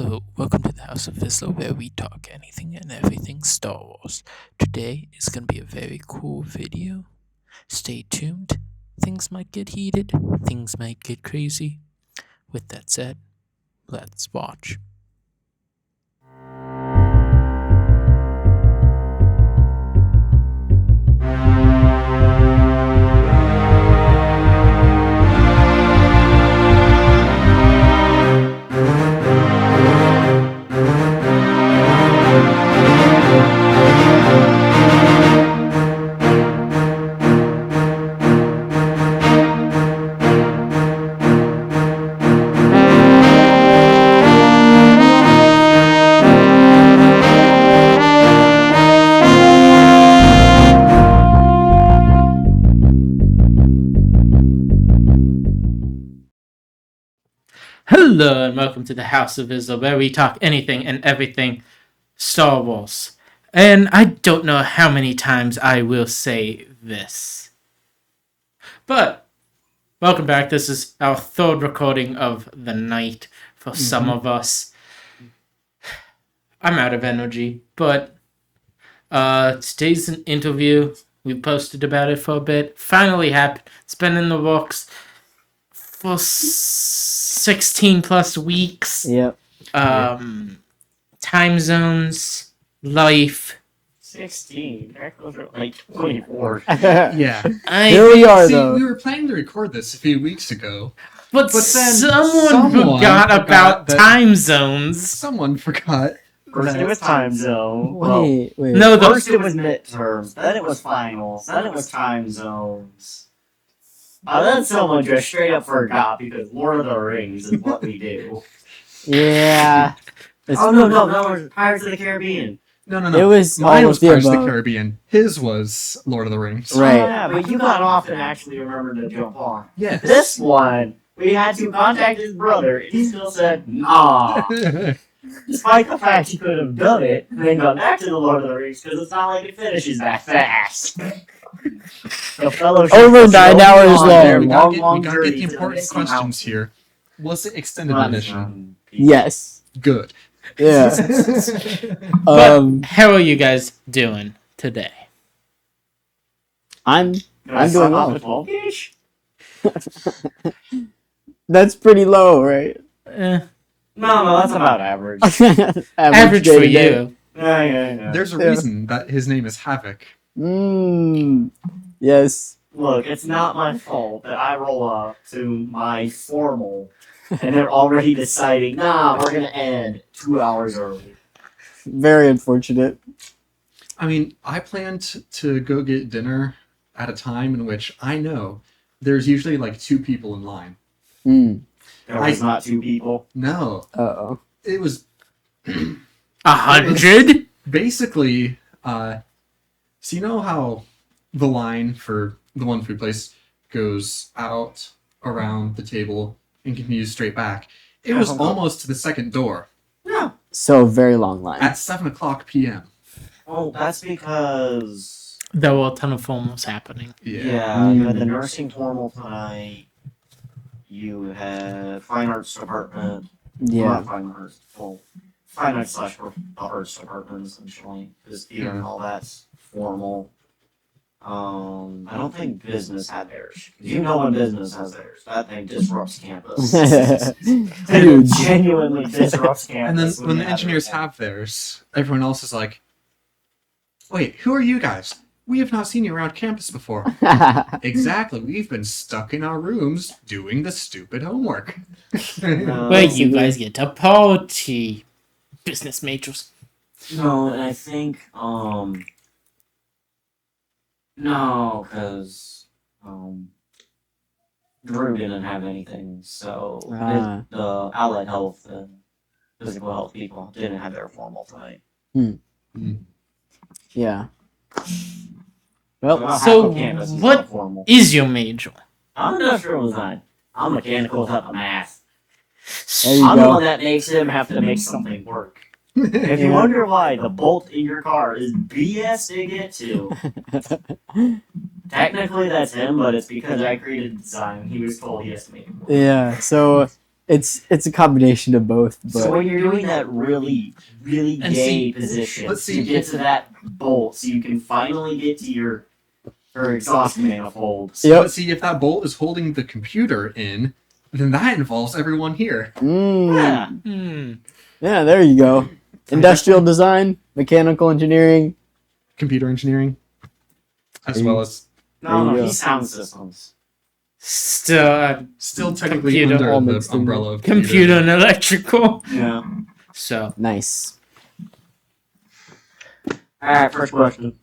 Hello, welcome to the House of Vizsla where we talk anything and everything Star Wars. Today is going to be a very cool video. Stay tuned. Things might get heated, things might get crazy. With that said, let's watch. Hello and welcome to the House of Vizsla where we talk anything and everything Star Wars. And I don't know how many times I will say this. But, welcome back. This is our third recording of the night for some of us. I'm out of energy, but today's an interview. We posted about it for a bit. Finally happened. It's been in the works for 16 plus weeks. Yep. Time zones, life. 16. That was like 24. Yeah. I Here we are, See, though. we were planning to record this a few weeks ago. but then someone someone forgot about that- time zones. Someone forgot. First it was time zone. Wait. No, the First it was midterms. Then it was finals. Then it was time zones. Then someone just straight up forgot because Lord of the Rings is what we do. Yeah. Oh no, it was Pirates of the Caribbean. No. It was Mine all was of the Pirates of the above. Caribbean. His was Lord of the Rings. Right. Oh, yeah, but you got off and actually remembered to jump on. Yes. This one, we had to contact his brother, and he still said, nah. Despite the fact he could have done it, and then gone back to the Lord of the Rings, because it's not like it finishes that fast. The fellowship Over was 9 going hours on long. their we long gotta get journey the to important Misty questions Mountains. here. Was it extended Not edition? Yes. Good. Yeah. But how are you guys doing today? I'm I'm doing well. with 12 gauge? That's pretty low, right? Eh, No, that's about average. average day for to day. you. Yeah. There's a Yeah. reason that his name is Havoc. Yes. Look, it's not my fault that I roll up to my formal, and they're already deciding, nah, we're gonna end 2 hours early. Very unfortunate. I mean, I planned to go get dinner at a time in which I know there's usually like 2 people in line. There was not 2 people. No, Uh-oh. it was 100? basically, so you know how the line for the one food place goes out around the table and continues straight back? It was almost to the second door No. So, very long line. at 7:00 p.m. Oh, that's because... There were a ton of formals happening. Yeah, you had the nursing formal tonight. You had fine arts department. Yeah. Not fine arts. Well, fine arts slash the arts department, essentially. Because theater and all that's formal. I don't think business had theirs. You know when business has theirs. That thing disrupts campus. It Huge. genuinely disrupts And then campus. when the you have engineers it. have theirs, everyone else is like, "Wait, who are you guys? We have not seen you around campus before." Exactly, we've been stuck in our rooms doing the stupid homework. No, Where you guys get to party. Business majors. No, and I think, no, because, Drew didn't have anything, so Ah. the allied health and physical health people didn't have their formal tonight. Yeah. Well, About So, half of campus is what- not formal. Is your major? I'm industrial design. I'm mechanical type of math. there you I'm the go. one that makes him have to make something work. If you wonder why the bolt in your car is BS to get to, technically that's him, but it's because I created the design. He was told he has to make it work. Yeah, so it's a combination of both. But So when you're doing that really, really And gay see- position, let's see. to get to that bolt, so you can finally get to your exhaust manifold. Yep. But see, if that bolt is holding the computer in, then that involves everyone here. Yeah. Hmm. Yeah, there you go. Industrial design, mechanical engineering. Computer engineering, as well as No, There you go. he's sound systems. Still, still technically Computer all under mixed the in. umbrella of computer and electrical. Yeah. So, Nice. Alright, first question.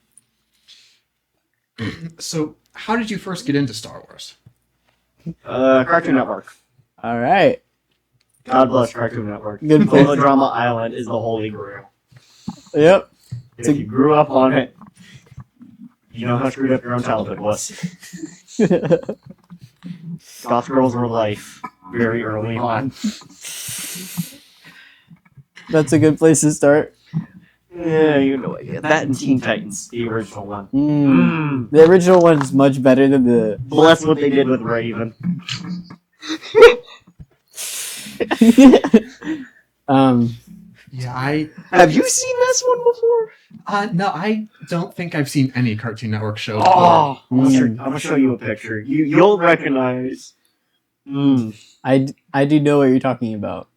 So, how did you first get into Star Wars? Cartoon Network. All right. God bless Cartoon Network. Good place. Melodrama Island is the holy grail. Yep. If you grew up on it, you know how screwed up your own childhood was. Goth Girls were life very early on. That's a good place to start. Yeah, you know it. That and Teen Titans, the original one. The original one is much better than the. Bless what they did with Raven. Yeah, Have you seen this one before? no, I don't think I've seen any Cartoon Network shows. Oh, Mm. I'm gonna show you a picture. You'll recognize. I do know what you're talking about.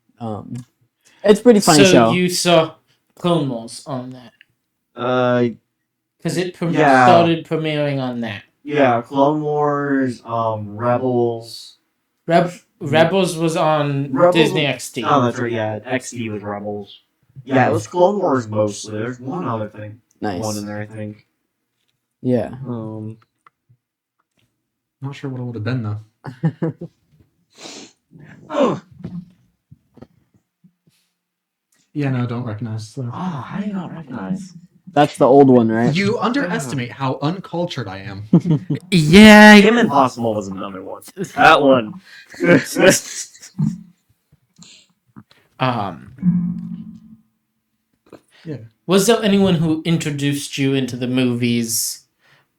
It's a pretty funny so show. you saw Clone Wars on that because it Yeah. started premiering on that. yeah, Clone Wars, Rebels. Rebels was on Rebels- Disney XD. Oh, that's right. Yeah, XD was Rebels. Yeah, it was Clone Wars mostly. There's one other thing. Nice. One in there, I think. Yeah. Not sure what it would have been though. Oh, Yeah, no, don't recognize. So. how do you not recognize? That's the old one, right? You underestimate how uncultured I am. Yeah, Kim Impossible was another one. That one. Yeah. Was there anyone who introduced you into the movies,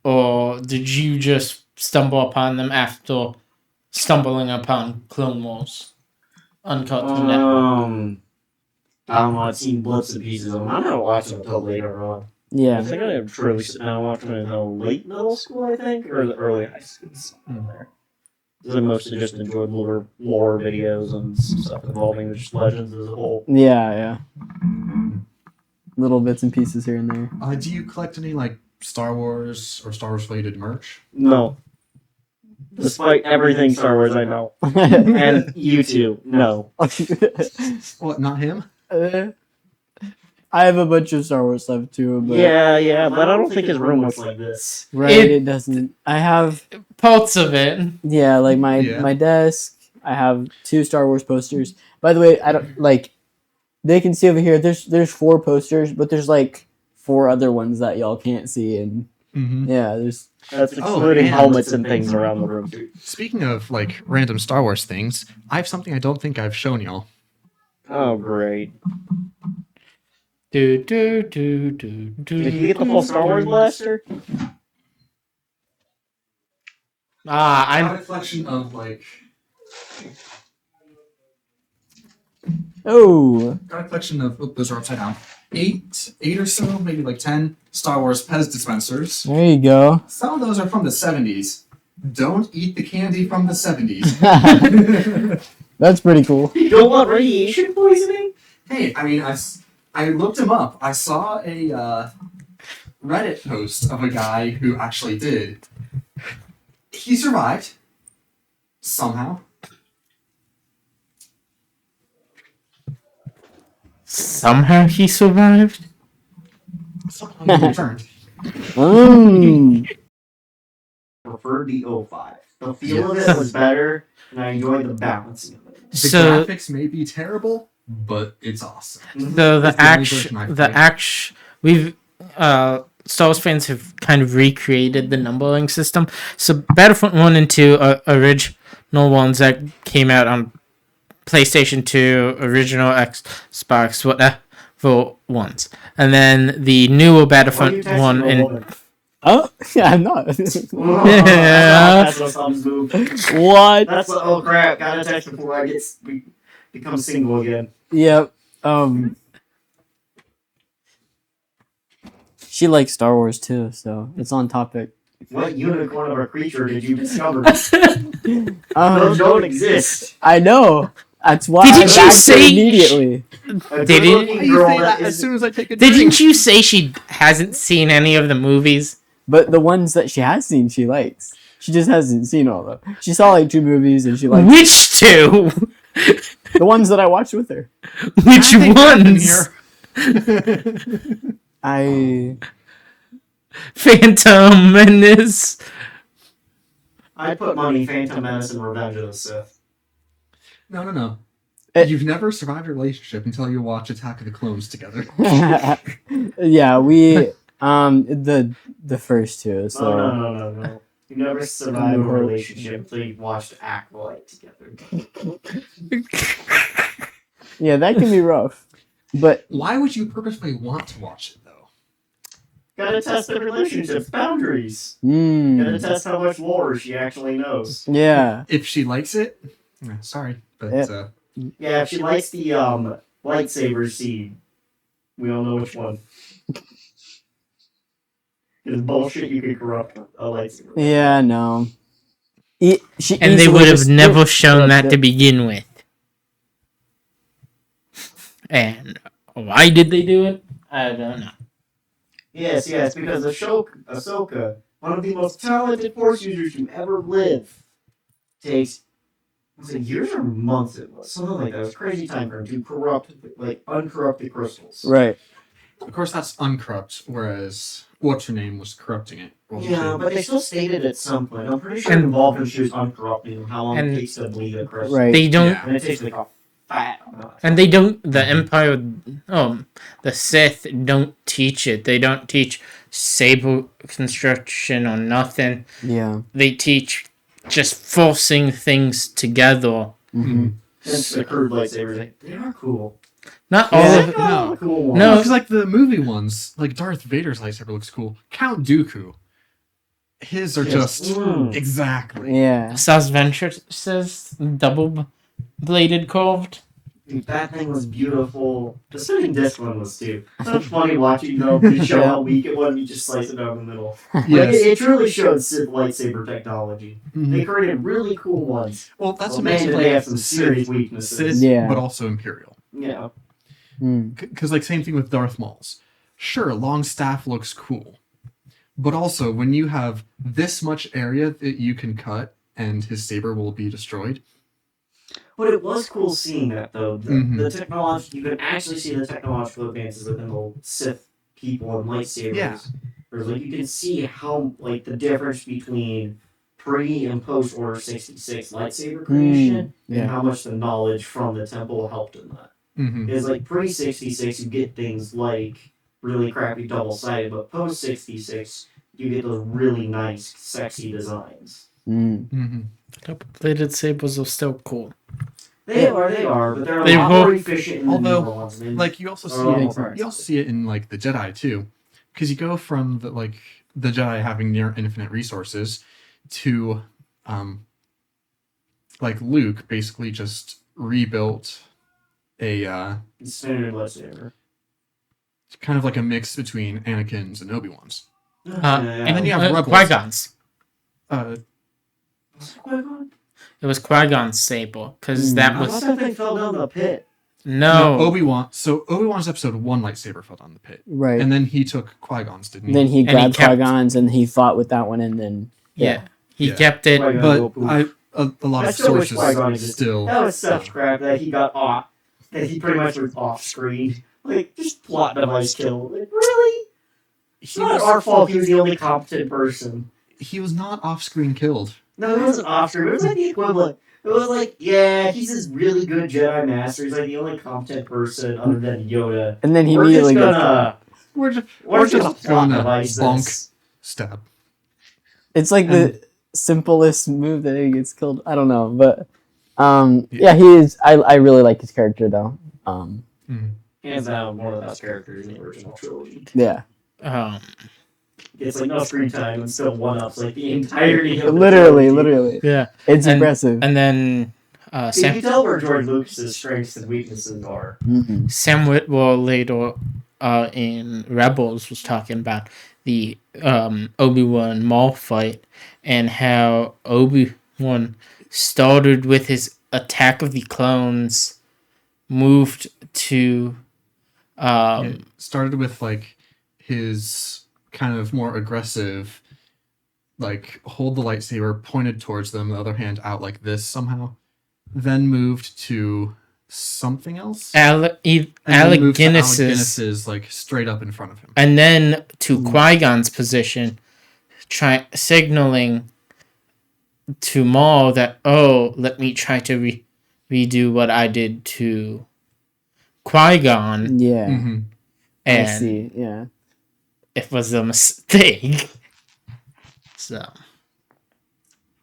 or did you just stumble upon them after stumbling upon Clone Wars on Cartoon Network? I don't know. I've seen blips and pieces of them. I never watched them until later on. I Yeah. think I didn't truly sit down and watch them until late middle school, I think, or the early high school. Hmm. There. 'Cause I mostly just enjoyed lore videos and stuff involving just legends as a whole. Yeah. Little bits and pieces here and there. Do you collect any like Star Wars or Star Wars related merch? No. Despite everything Star Wars I know. And you too. No. What? Not him? I have a bunch of Star Wars stuff too, but Yeah, but I don't think his room looks like this. right, it doesn't. I have Parts of it. like my Yeah. my desk. I have 2 Star Wars posters. By the way, I don't like. They can see over here. There's 4 posters, but there's like 4 other ones that y'all can't see, and Mm-hmm. yeah, there's That's excluding and- helmets and things around the room, too. Speaking of like random Star Wars things, I have something I don't think I've shown y'all. Oh, great. Do. Did you get the full Star Wars blaster? I have I'm a collection of like got a collection of those are upside down. Eight or so, maybe like 10 Star Wars Pez dispensers. there you go. Some of those are from the 70s. Don't eat the candy from the 70s. That's pretty cool. You don't want radiation poisoning? Hey, I mean, I looked him up. I saw a Reddit post of a guy who actually did. He survived. Somehow. somehow he survived. Somehow he returned. Mm. I preferred the 05. The feel of it was better, and I enjoyed the balancing of it. The So, graphics may be terrible, but it's awesome. so That's the only version I've played. we've Star Wars fans have kind of recreated the numbering system. So Battlefront 1 and 2 are original ones that came out on PlayStation 2, original Xbox, whatever ones. And then the newer Battlefront 1 and Oh, yeah, I'm not. That's what thumbs move. What? That's oh crap! Gotta text before I get. become single again. Yep. She likes Star Wars too, so it's on topic. What unicorn of a creature did you discover? Those Um, don't exist. I know. That's why Didn't I you backed her say- immediately. A Did good-looking Why do you girl say that that as is soon as I take a drink? Didn't you say she hasn't seen any of the movies? But the ones that she has seen, she likes. She just hasn't seen all of them. She saw like 2 movies and she likes Which two? the ones that I watched with her. Which Nothing happened ones? here. I Phantom Menace. I put money Phantom Menace and Revenge of the Sith. No. It- You've never survived a relationship until you watch Attack of the Clones together. yeah, we the first 2. So No. You never survive a relationship until you've watched Acolyte together. yeah, that can be rough. But Why would you purposefully want to watch it, though? Gotta test the relationship's boundaries. Gotta mm, test how much lore she actually knows. yeah. If she likes it, sorry, but Yep. Yeah, if she likes the lightsaber seed, we all know which one. It's bullshit you could corrupt a lightsaber. Yeah, no. She And they easily would have just never shown that corrupted to it. begin with. And why did they do it? I don't know. Yes, because Ahsoka, one of the most talented Force users to ever live, takes, was it years or months? It was something like that. It was a crazy time frame to corrupt, like uncorrupted crystals. Right. Of course, that's uncorrupt, whereas what's her name was corrupting it. wasn't Yeah, she? but they still stated at some point. I'm pretty sure And- it involved when she was uncorrupted and how long and- it takes to bleed a crystal. Right. They don't. Yeah. And it takes like a fat amount. And they don't. The Empire, the Sith don't teach it. They don't teach saber construction or nothing. Yeah. They teach just forcing things together. Mm-hmm. Since the crude lightsabers, they are cool. Not all Yeah. of it. No. Cool ones. No. because like the movie ones, like Darth Vader's lightsaber looks cool. Count Dooku, his are Yes. just Mm. exactly. Yeah. Sas Venture says double bladed curved. Dude, that thing was beautiful. The spinning disc one was too. So funny watching though to show how weak it was. You just slice it down the middle. Like, Yes. it truly showed Sith lightsaber technology. Mhm. They created really cool ones. Well, that's Well, what man, makes it did like they have some serious weaknesses. Sith, Yeah. but also Imperial. Yeah. Mm. Because like same thing with Darth Maul's. Sure, long staff looks cool, but also when you have this much area that you can cut and his saber will be destroyed. But it was cool seeing that though. The, Mhm. the technology, you could actually see the technological advances within the Sith people and lightsabers. Yeah. Whereas like you can see how like the difference between pre and post Order 66 lightsaber creation and yeah. how much the knowledge from the temple helped in that. Mm-hmm. Is like pre 66 you get things like really crappy double sided, but post 66 you get those really nice, sexy designs. Mm. Mm-hmm. Double bladed sabers are still cool. They are, but they're a They lot will- more efficient in the Although, newer ones. Man. Like you also see Oh, it, right. you also see it in like the Jedi too, because you go from the Jedi having near infinite resources to like Luke basically just rebuilt a standard lightsaber. kind of like a mix between Anakin's and Obi-Wan's. And then you have Rebels. Qui-Gon's. It was Qui-Gon's saber because that I was thought that thing fell down the pit. no. Obi-Wan. So Obi-Wan's episode 1 lightsaber fell down the pit, Right. and then he took Qui-Gon's, didn't he? then he he grabbed kept- Qui-Gon's and he fought with that one, and then Yeah, he Yeah. kept it. Qui-Gon But go poof. a lot I of still wish sources Qui-Gon existed. still. That was such crap that he got off. That he pretty much was off screen. Like, just plot device kill. Like, really? It's He not was, our fault he was the only competent person. he was not off-screen killed. No, it wasn't off screen. It was like the equivalent. It was like, yeah, he's this really good Jedi Master. He's like the only competent person other than Yoda. and then he We're just immediately gets gonna, We're just we're just gonna plot gonna device bonk. this. Stab. It's like And- the simplest move that he gets killed. I don't know, but Yeah. yeah, he is. I really like his character though. Mhm. Hands down, one of the best characters in the original trilogy. Yeah, It's like no screen time and still one ups like the entirety of the literally, trilogy. literally, Yeah, it's And- impressive. and then You Sam can tell where George Lucas's strengths and weaknesses are. Mhm. Sam Witwer later in Rebels was talking about the Obi-Wan Maul fight and how Obi-Wan started with his Attack of the Clones, moved to It started with like his kind of more aggressive, like hold the lightsaber pointed towards them, the other hand out like this somehow. Then moved to something else. Alec Alec Guinness's, Guinness's like straight up in front of him. and then to Mm. Qui-Gon's position, signaling to Maul that, oh, let me try to redo what I did to Qui-Gon, Yeah. Mhm. I and see. Yeah. it was a mistake. So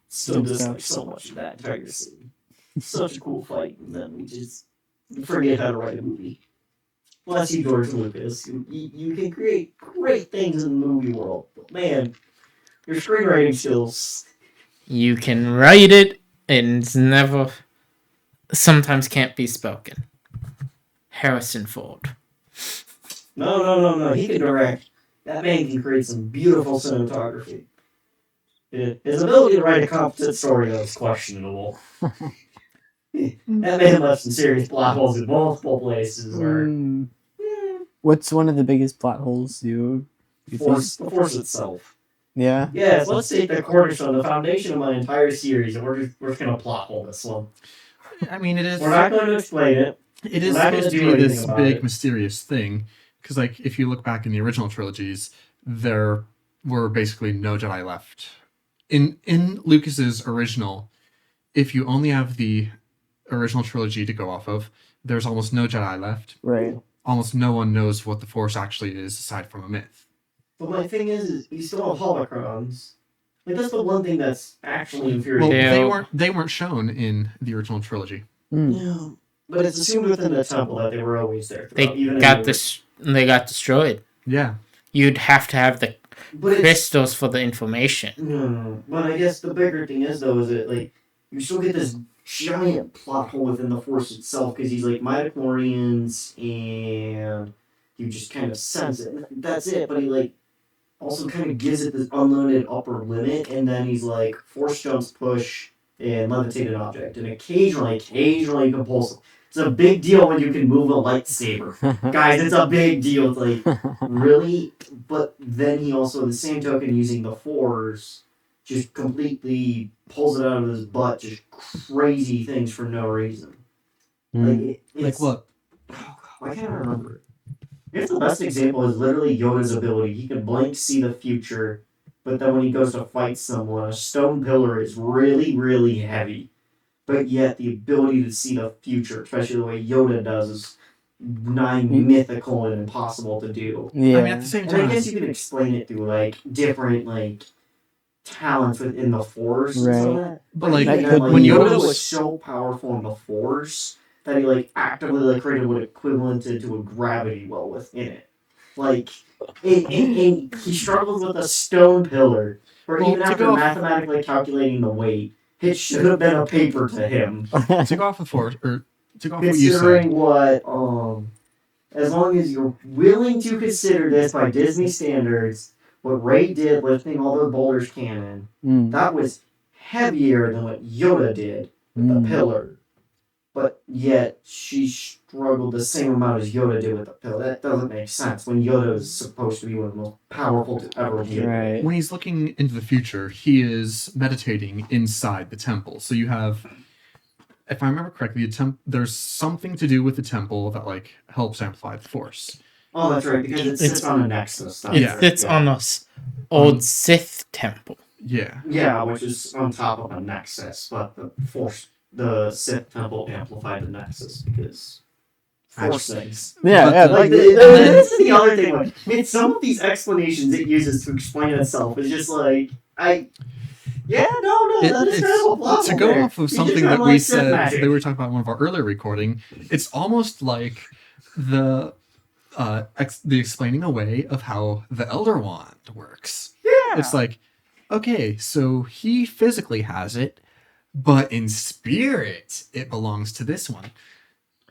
Still Good just stuff. like so much of that entire scene. Such a cool fight, and then we just forget how to write a movie. Bless you, George Lucas. You can create great things in the movie world, but man, your screenwriting skills. you can write it, and it's never, sometimes can't be spoken. Harrison Ford. No. He can direct. That man can create some beautiful cinematography. His ability to write a competent story though is questionable. That man left some serious plot holes in multiple places. Where Mm. What's one of the biggest plot holes you think? the force itself. Yeah. Yes, let's take the cornerstone, the foundation of my entire series, and we're just gonna plot hole this one. I mean, it is. We're not going to explain it. It is we're not gonna supposed to do be this anything about big it. mysterious thing because, like, if you look back in the original trilogies, there were basically no Jedi left. In Lucas's original, if you only have the original trilogy to go off of, there's almost no Jedi left. Right. Almost no one knows what the Force actually is aside from a myth. But my thing is you still have holocrons. Like that's the one thing that's actually Well, infuriating. Yeah. they weren't shown in the original trilogy. Mm. Yeah, but it's assumed within the temple that they were always there. They throughout, even in got the- this. They got destroyed. Yeah. You'd have to have the But it's crystals for the information. no. But I guess the bigger thing is though is that like you still get this giant plot hole within the Force itself because he's like midichlorians and you just kind of sense it. That's it. But he like also kind of gives it this unlimited upper limit, and then he's like force jumps, push, and levitated object, and occasionally compulsive. It's a big deal when you can move a lightsaber, guys. It's a big deal. It's like really, but then he also, the same token, using the force, just completely pulls it out of his butt, just crazy things for no reason. Mm. Like It's, what? oh God, why can't I remember it? I guess the best example is literally Yoda's ability. He can blink, see the future, but then when he goes to fight someone, a stone pillar is really, really heavy. But yet the ability to see the future, especially the way Yoda does, is nigh mythical and impossible to do. Yeah. I mean, at the same And I time, guess you can explain it through like different like talents within the Force. And stuff Right. like that. but like That even, could when be- Yoda Yoda was so powerful in the Force that he like actively like created what equivalented to a gravity well within it. Like, and he struggles with a stone pillar, or Well, even to after go off- mathematically calculating the weight, it should have been a paper to him. to go off the Force, or to go off what you said, Considering what, as long as you're willing to consider this by Disney standards, what Rey did lifting all the boulders cannon, Mm. that was heavier than what Yoda did with the Mm. pillar. But yet she struggled the same amount as Yoda did with the pillar. That doesn't make sense when Yoda is supposed to be one of the most powerful to ever be. Right. when he's looking into the future, he is meditating inside the temple. So you have, if I remember correctly, there's something to do with the temple that like helps amplify the Force. Oh, that's right, because it It's- sits on a nexus. That's It Yeah. right, sits yeah. on a old Sith temple. Yeah. Yeah, which is on top of a nexus, but the Sith temple amplified the nexus because Force things. Yeah. But, Yeah. Like, this is the other thing. Like, some of these explanations it uses to explain itself is just like, that is kind of a plot to hole go there. off of You something just that unlock we Sith said magic. that we were talking about in one of our earlier recording. It's almost like the the explaining away of how the Elder Wand works. Yeah. It's like, okay, so he physically has it, but in spirit, it belongs to this one.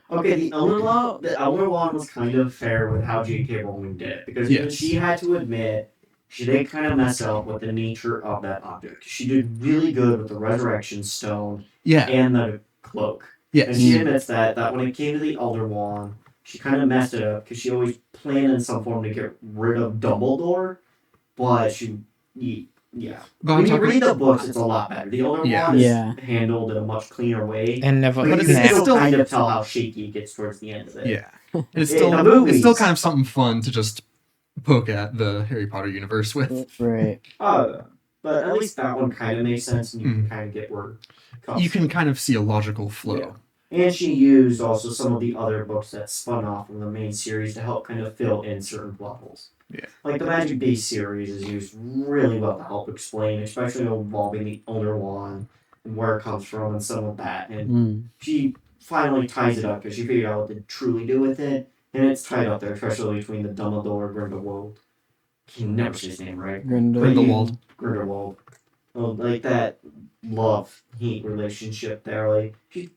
Okay, the Elder Law was kind of fair with how J.K. Rowling did it, because even Yes. she had to admit she did kind of mess up with the nature of that object. She did really good with the Resurrection Stone Yeah. and the cloak. Yes. And she admits that when it came to the Elder Wand, she kind of messed it up because she always planned in some form to get rid of Dumbledore, but yeah. But When I'm you talking- read the books, it's a lot better. The Elder Yeah. Wand is Yeah. handled in a much cleaner way. And never. But you it's can Nah. still still- kind of tell how shaky it gets towards the end of it. Yeah. And it's Yeah, still the it's movies. still kind of something fun to just poke at the Harry Potter universe with. Right. But at least that one kind of makes sense, and you can Mhm. kind of get where it comes You can from. kind of see a logical flow. Yeah. And she used also some of the other books that spun off from the main series to help kind of fill in certain plot holes. Yeah. Like the Magic Base series is used really well to help explain, especially involving the Elder Wand and where it comes from and some of that. And Mm. she finally ties it up because she figured out what to truly do with it, and it's tied up there, especially between the Dumbledore, Grindelwald. Can never say his name right. Grindelwald. Grindelwald. Well, like that love-hate relationship there, like, she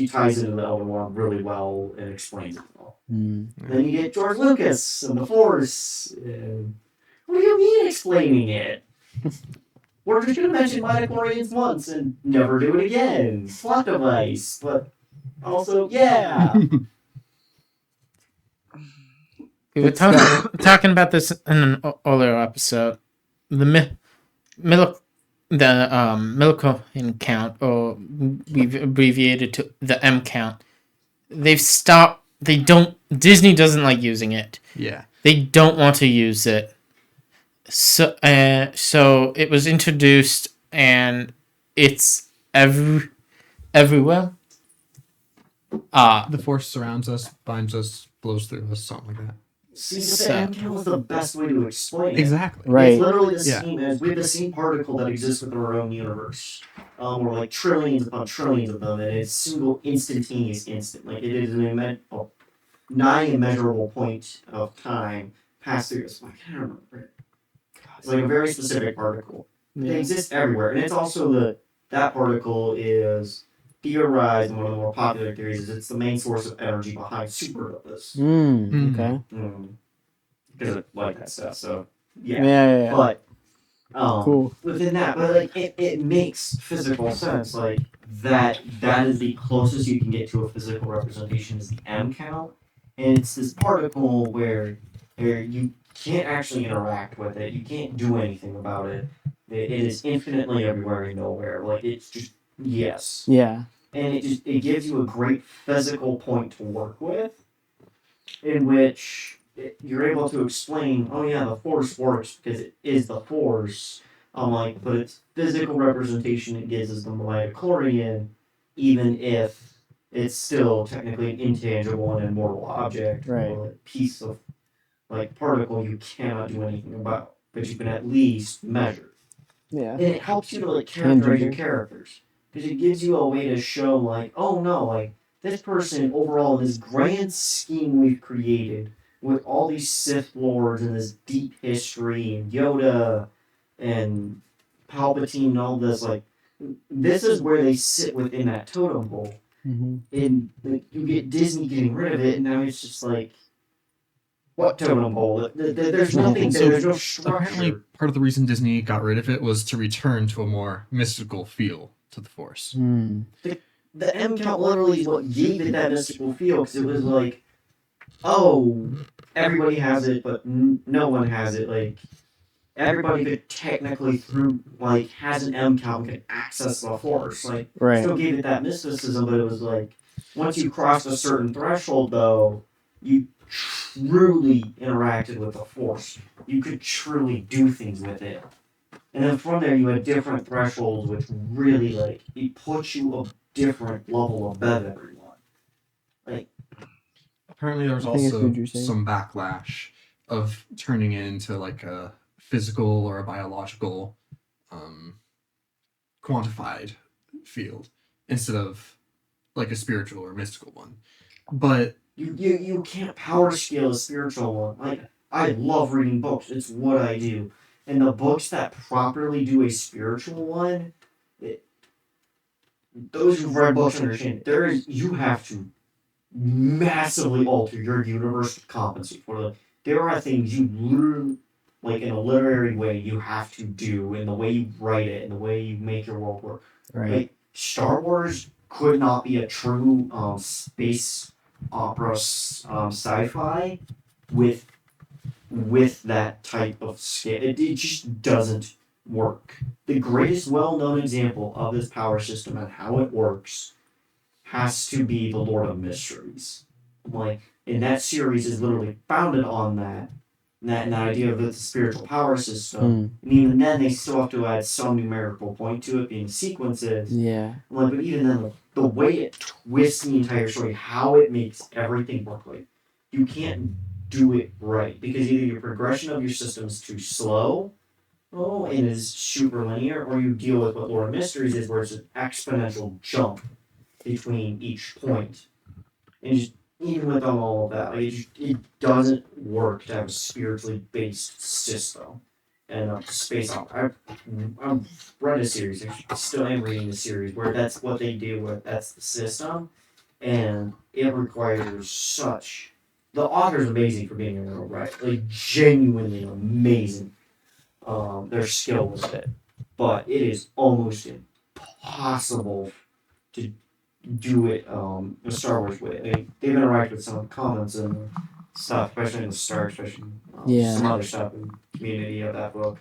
ties into the Elder Wand really well and explains it well. Mm. Then you get George Lucas and the Force. And what do you mean explaining it? We're just gonna mention midichlorians once and never do it again. Plot device, but also, yeah. We were talking about this in an earlier episode. The Millikan count, or we've abbreviated to the M count. They've stopped. They don't. Disney doesn't like using it. Yeah. They don't want to use it. So it was introduced, and it's everywhere. The force surrounds us, binds us, blows through us, something like that. See, the M count was the best way to explain it. Exactly. Right. It's literally the Yeah. same as we have the same particle that exists within our own universe. We're like trillions upon trillions of them, and it's single instantaneous instant. Like it is an nigh immeasurable point of time passed through us. I can't remember it. It's like a very specific particle. They exist everywhere, and it's also that particle is theorized, and one of the more popular theories is it's the main source of energy behind supernovas. Mm. Okay. Because I like that stuff, so Yeah. But Cool. within that, but like it makes physical sense. Like that is the closest you can get to a physical representation is the M count, and it's this particle where you can't actually interact with it. You can't do anything about it. It is infinitely everywhere and nowhere. Like it's just yes, Yeah. and it gives you a great physical point to work with, in which you're able to explain, oh yeah, the force works because it is the force. But its physical representation it gives is the midichlorian, even if it's still technically an intangible and immortal object, Right. or a piece of particle you cannot do anything about, but you can at least measure. Yeah. And it helps you to characterize your Tangible. characters, because it gives you a way to show oh no, this person overall in this grand scheme we've created with all these Sith lords and this deep history and Yoda and Palpatine and all this, this is where they sit within that totem pole. Mm-hmm. And you get Disney getting rid of it, and now it's just what totem pole? There's nothing there. There's no structure. Apparently, part of the reason Disney got rid of it was to return to a more mystical feel to the Force. Mm. The M count literally is what gave it that mystical feel, because it was oh, everybody has it, but no one has it. Everybody could technically has an M count and could access the Force. Right. Still gave it that mysticism, but it was once you crossed a certain threshold, though, you truly interacted with the Force. You could truly do things with it. And then from there, you had different thresholds, which really, it puts you a different level above everyone. Apparently, there was I think it's also what you're saying. some backlash of turning it into a physical or a biological quantified field instead of a spiritual or mystical one. But You can't power scale a spiritual one. I love reading books. It's what I do. And the books that properly do a spiritual one, those who've read books understand you have to massively alter your universe to compensate for them. There are things you literally, like in a literary way, you have to do in the way you write it and the way you make your world work. Right. Like Star Wars could not be a true space opera sci-fi with that type of scale. It just doesn't work. The greatest well-known example of this power system and how it works has to be the Lord of Mysteries. Like, and that series is literally founded on that idea of the spiritual power system. And even then, they still have to add some numerical point to it, being sequences. Yeah. Like, but even then, the way it twists the entire story, how it makes everything work, like you can't do it right because either your progression of your system is too slow, and is super linear, or you deal with what Lord of Mysteries is, where it's an exponential jump between each point. And just even with all of that, like it doesn't work to have a spiritually based system and a space opera. I've read a series, I still am reading the series where that's what they do with that's the system, and it requires such. The author's amazing for being a real writer, like genuinely amazing. Their skill with it, but it is almost impossible to do it a Star Wars way. They've interacted with some comments and stuff, especially in the Star, especially some other stuff in the community of that book.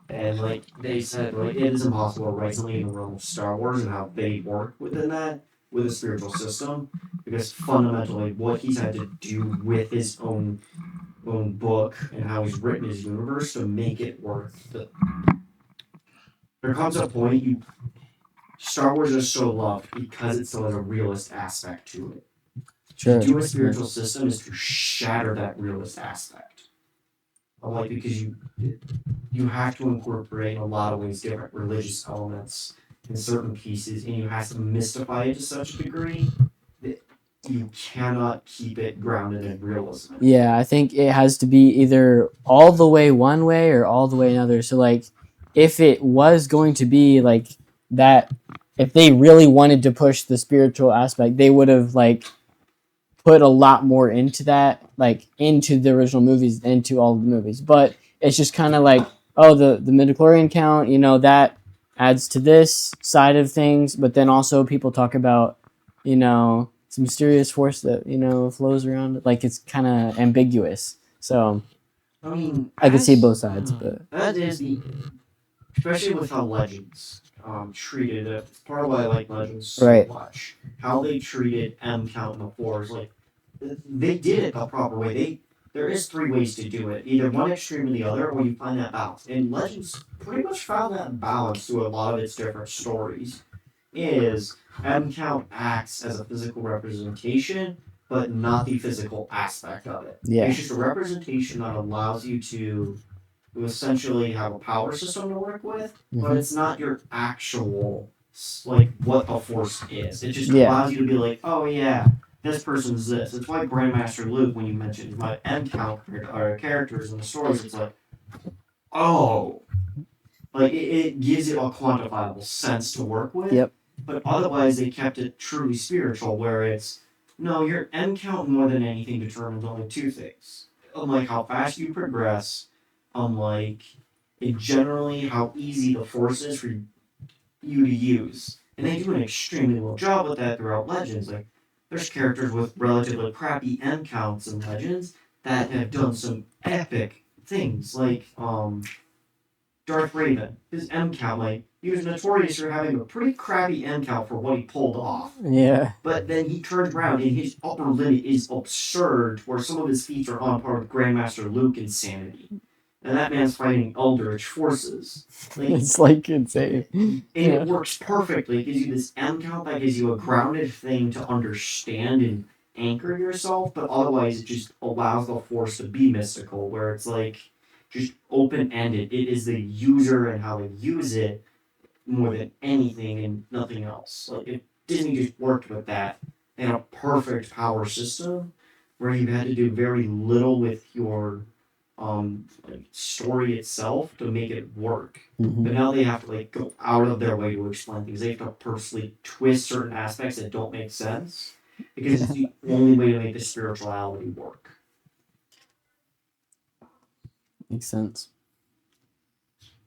And like they said, like it is impossible to write something in the realm of Star Wars and how they work within that with a spiritual system, because fundamentally what he's had to do with his own book and how he's written his universe to make it work. There comes a point Star Wars is so loved because it still has a realist aspect to it. Sure. To do a spiritual system is to shatter that realist aspect. Like because you have to incorporate in a lot of ways different religious elements in certain pieces, and you have to mystify it to such a degree that you cannot keep it grounded in realism. Yeah, I think it has to be either all the way one way or all the way another. So like, if it was going to be like that, if they really wanted to push the spiritual aspect, they would have like put a lot more into that, like into the original movies, into all of the movies. But it's just kind of like, oh, the midichlorian count, that adds to this side of things. But then also people talk about, it's a mysterious force that flows around. Like it's kind of ambiguous. So I mean, I could see both sides, but that is especially with how Legends treated it. It's part of why I like Legends so much. How they treated M count in the fours, like they did it the proper way. There is three ways to do it, either one extreme or the other, or you find that balance. And Legends pretty much found that balance through a lot of its different stories. Is M count acts as a physical representation, but not the physical aspect of it. Yeah. It's just a representation that allows you to essentially have a power system to work with, but it's not your actual, like, what a force is. It just allows you to be like, oh yeah, this person's this. It's why Grandmaster Luke, when you mentioned my M count or characters in the stories, it's like, oh, like it gives it a quantifiable sense to work with. Yep. But otherwise, they kept it truly spiritual, where it's no, your M count more than anything determines only two things: unlike how fast you progress, unlike generally how easy the force is for you to use. And they do an extremely well job with that throughout Legends. Like, there's characters with relatively crappy M counts in Legends that have done some epic things, like Darth Raven. His M count, like, he was notorious for having a pretty crappy M count for what he pulled off. Yeah. But then he turns around and his upper limit is absurd, where some of his feats are on par with Grandmaster Luke insanity. And that man's fighting eldritch forces. Like, it's like insane. And it works perfectly. It gives you this M count that gives you a grounded thing to understand and anchor yourself, but otherwise it just allows the force to be mystical, where it's like just open-ended. It is the user and how they use it more than anything and nothing else. Like, if Disney just worked with that, they had a perfect power system where you had to do very little with your like story itself to make it work. Mhm. But now they have to like go out of their way to explain things. They have to purposely twist certain aspects that don't make sense because it's the only way to make the spirituality work. Makes sense.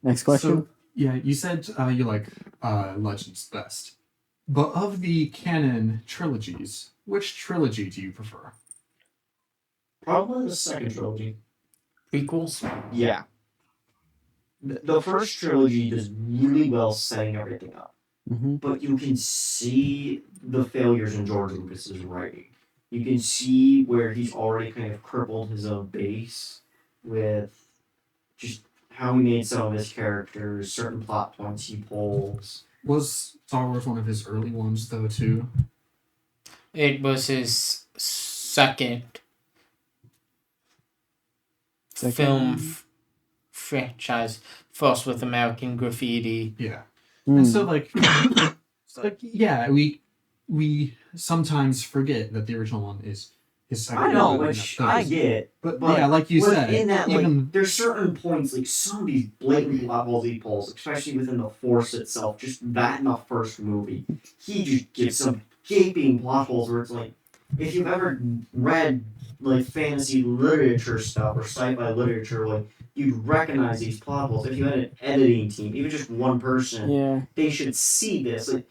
Next question. So, yeah, you said you like Legends best. But of the canon trilogies, which trilogy do you prefer? Probably the second trilogy. Prequels? Yeah. The first trilogy does really well setting everything up. Mhm. But you can see the failures in George Lucas's writing. You can see where he's already kind of crippled his own base with just how he made some of his characters, certain plot points he pulls. Was Star Wars one of his early ones, though, too? It was his second film franchise, first with American Graffiti. Yeah. Mm. And so, yeah, we sometimes forget that the original one is his second. I know, one, which that I goes- get. But yeah, like you said, in that, like, even there's certain points, like some of these blatant plot holes he pulls, especially within the Force itself, just that in the first movie, he just gives some gaping plot holes where it's like, if you've ever read like fantasy literature stuff or sci-fi literature, like you'd recognize these plot holes. If you had an editing team, even just one person, Yeah. they should see this. Like,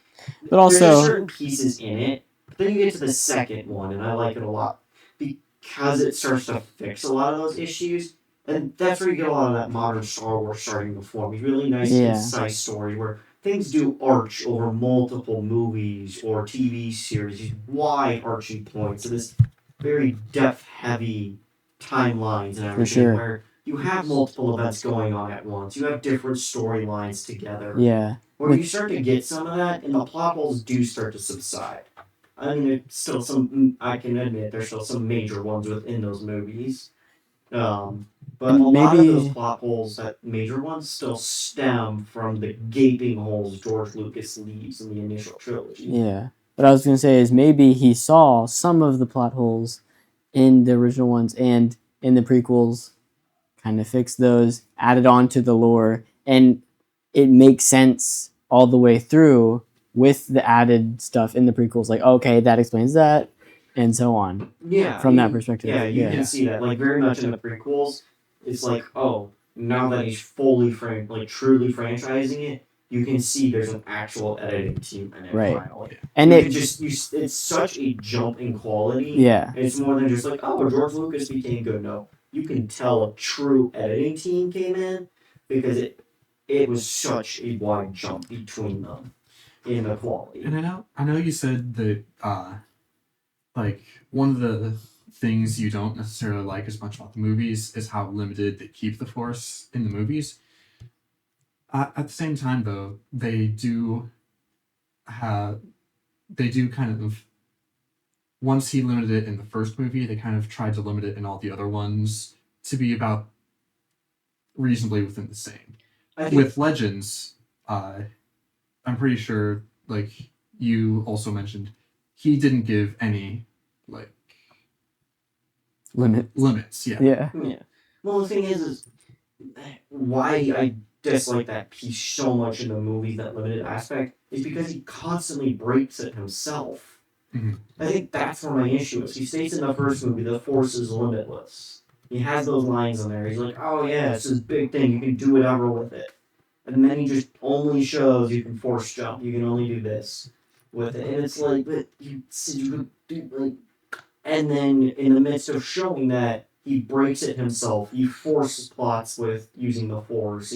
But also, there's just certain pieces in it. But then you get to the second one, and I like it a lot because it starts to fix a lot of those issues. And that's where you get a lot of that modern Star Wars starting to form. These really nice, concise story where things do arch over multiple movies or TV series, these wide arching points, and this very depth-heavy timelines and everything, sure. where you have multiple events going on at once. You have different storylines together. yeah. Where you start to get some of that, and the plot holes do start to subside. I mean, there's still some. I can admit there's still some major ones within those movies. But And a lot of maybe- those plot holes, that major ones, still stem from the gaping holes George Lucas leaves in the initial trilogy. Yeah. What I was going to say is maybe he saw some of the plot holes in the original ones and in the prequels, kind of fixed those, added on to the lore, and it makes sense all the way through with the added stuff in the prequels. Like, okay, that explains that, and so on. Yeah, From that perspective. Yeah, you Yeah. can see that. Like, very much in the prequels, it's like, oh, now that he's fully truly franchising it, you can see there's an actual editing team in it Right. finally. And You it, can it's such a jump in quality. yeah, It's more than just like, oh, George Lucas became good. No, you can tell a true editing team came in because it was such a wide jump between them in the quality. And I know you said that like one of the things you don't necessarily like as much about the movies is how limited they keep the Force in the movies. At the same time, though, they do kind of, once he limited it in the first movie, they kind of tried to limit it in all the other ones to be about reasonably within the same. With Legends, I'm pretty sure, like you also mentioned, he didn't give any like limits. Yeah. yeah, Well, the thing is why I dislike that piece so much in the movie, that limited aspect, is because he constantly breaks it himself. Mhm. I think that's where my issue is. He states in the first movie, the Force is limitless. He has those lines in there. He's like, oh yeah, it's this big thing. You can do whatever with it. And then he just only shows you can force jump. You can only do this with it. And it's like, but you said you could do, like... And then in the midst of showing that, he breaks it himself. He forces plots with using the Force.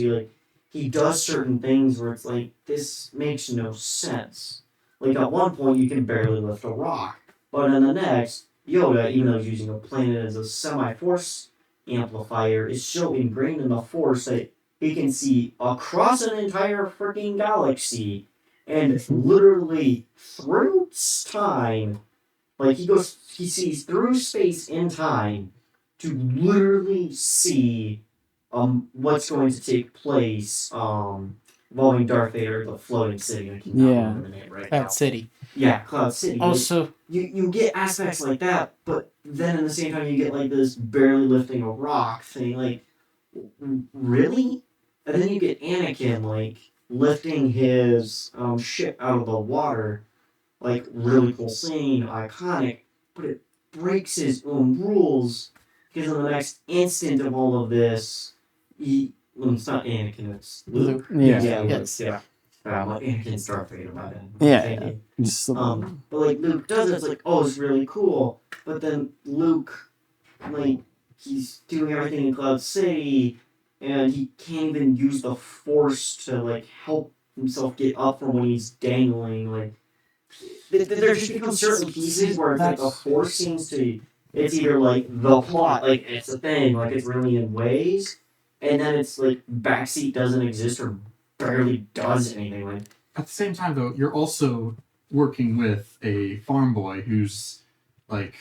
He does certain things where it's like, this makes no sense. Like, at one point, you can barely lift a rock. But in the next, Yoda, even though he's using a planet as a semi-force amplifier, is so ingrained in the Force that he can see across an entire freaking galaxy and literally through time. Like, he sees through space and time to literally see what's going to take place involving Darth Vader, the floating city. I cannot remember the name right now. That city. Cloud City. Also, You get aspects like that, but then at the same time you get like this barely lifting a rock thing. Like, really? And then you get Anakin like lifting his ship out of the water, like really cool scene, iconic, but it breaks his own rules because in the next instant of all of this, it's not Anakin, it's Luke. Yeah. Yes. Yeah. I'm like Anakin's Darth Vader by then. Yeah. Just, But like Luke does it, it's like, oh, it's really cool. But then Luke, like, he's doing everything in Cloud City, and he can't even use the Force to like help himself get up from when he's dangling. Like, there just become certain pieces where it's like the Force seems to. It's either like the plot, like it's a thing, like it's really in ways, and then it's like backseat doesn't exist or barely does anything. Like, At the same time, though, you're also working with a farm boy who's like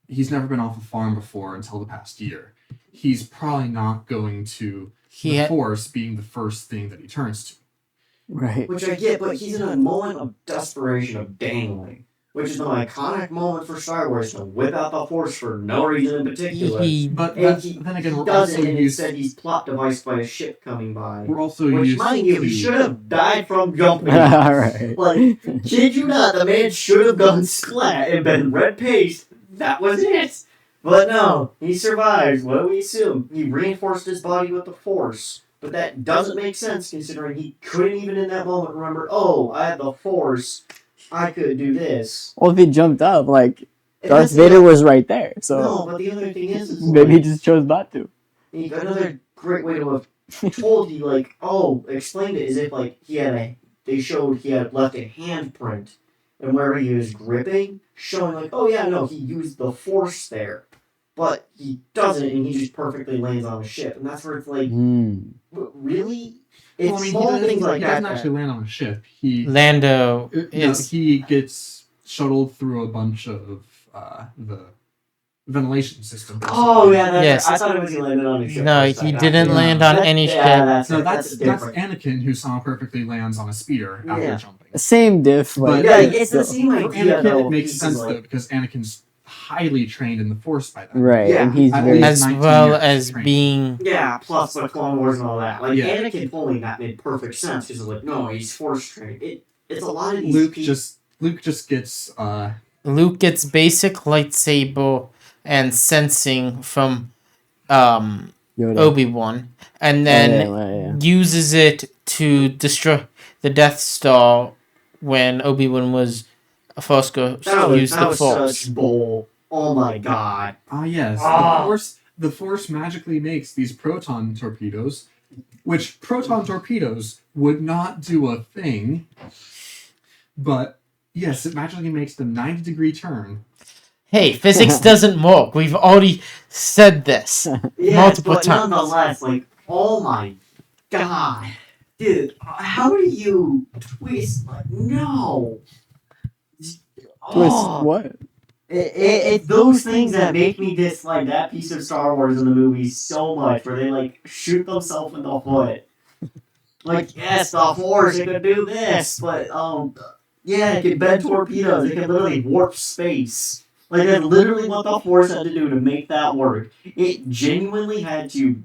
he's never been off a farm before until the past year. He's probably not going to the Force being the first thing that he turns to. right. which I get, but he's in a moment of desperation of dangling, which is an iconic moment for Star Wars to whip out the Force for no reason in particular. But And then again, we're does also it, and used. instead he's plot device by a ship coming by. We're also Which, used. mind you, he to- should have died from jumping. Alright. Like, kid you not, the man should have gone splat and been red paste. That was it. But no, he survives. What do we assume? He reinforced his body with the Force. But that doesn't make sense considering he couldn't even in that moment remember, oh, I had the Force. I could do this. Well, if he jumped up, like, And Darth that's the Vader other- was right there, so No, but the other thing is maybe he like, just chose not to. another great way to have told you, like, oh, explained it is if, like, they showed he had left a handprint and where he was gripping, showing, like, oh, yeah, no, he used the Force there. But he doesn't, and he just perfectly lands on a ship. And that's where it's like, really? It's Well, I mean, small things like he that. doesn't actually land on a ship. He Lando no, is he gets shuttled through a bunch of the ventilation system. Oh, yeah, that's Yes. I thought it was he landed on a ship. no, for a he second. didn't Yeah. land on That- any yeah, ship. That's, No, that's that's different. Anakin who saw perfectly lands on a speeder after Yeah. jumping. Same diff, like, But- Yeah, it's the still. same For idea, Anakin, though. it makes He's sense like, though because Anakin's highly trained in the Force by then. Right, Yeah. and he's At very... least As 19 well years as training. being Yeah, plus the Clone Wars and all that. Like, Yeah. Anakin pulling that made perfect sense because it's like, no, he's Force trained. It's a lot of these Luke people. just gets Luke gets basic lightsaber and sensing from Yoda. Obi-Wan, and then yeah. uses it to destroy the Death Star when Obi-Wan was a Force Ghost. That was, Use that the was Force. such bull. Oh my god. yes, Ah. the Force magically makes these proton torpedoes, which proton torpedoes would not do a thing. But yes, it magically makes the 90-degree turn. Hey, physics doesn't work. We've already said this. Yeah, Multiple but times. nonetheless, like, oh my god. Dude, how do you twist? Like, no. Twist Oh. what? It's those things that make me dislike that piece of Star Wars in the movies so much, where they like shoot themselves in the foot. Like, yes, the Force, it could do this, but yeah, it could bend torpedoes. It could literally warp space. Like, that's literally what the Force had to do to make that work. It genuinely had to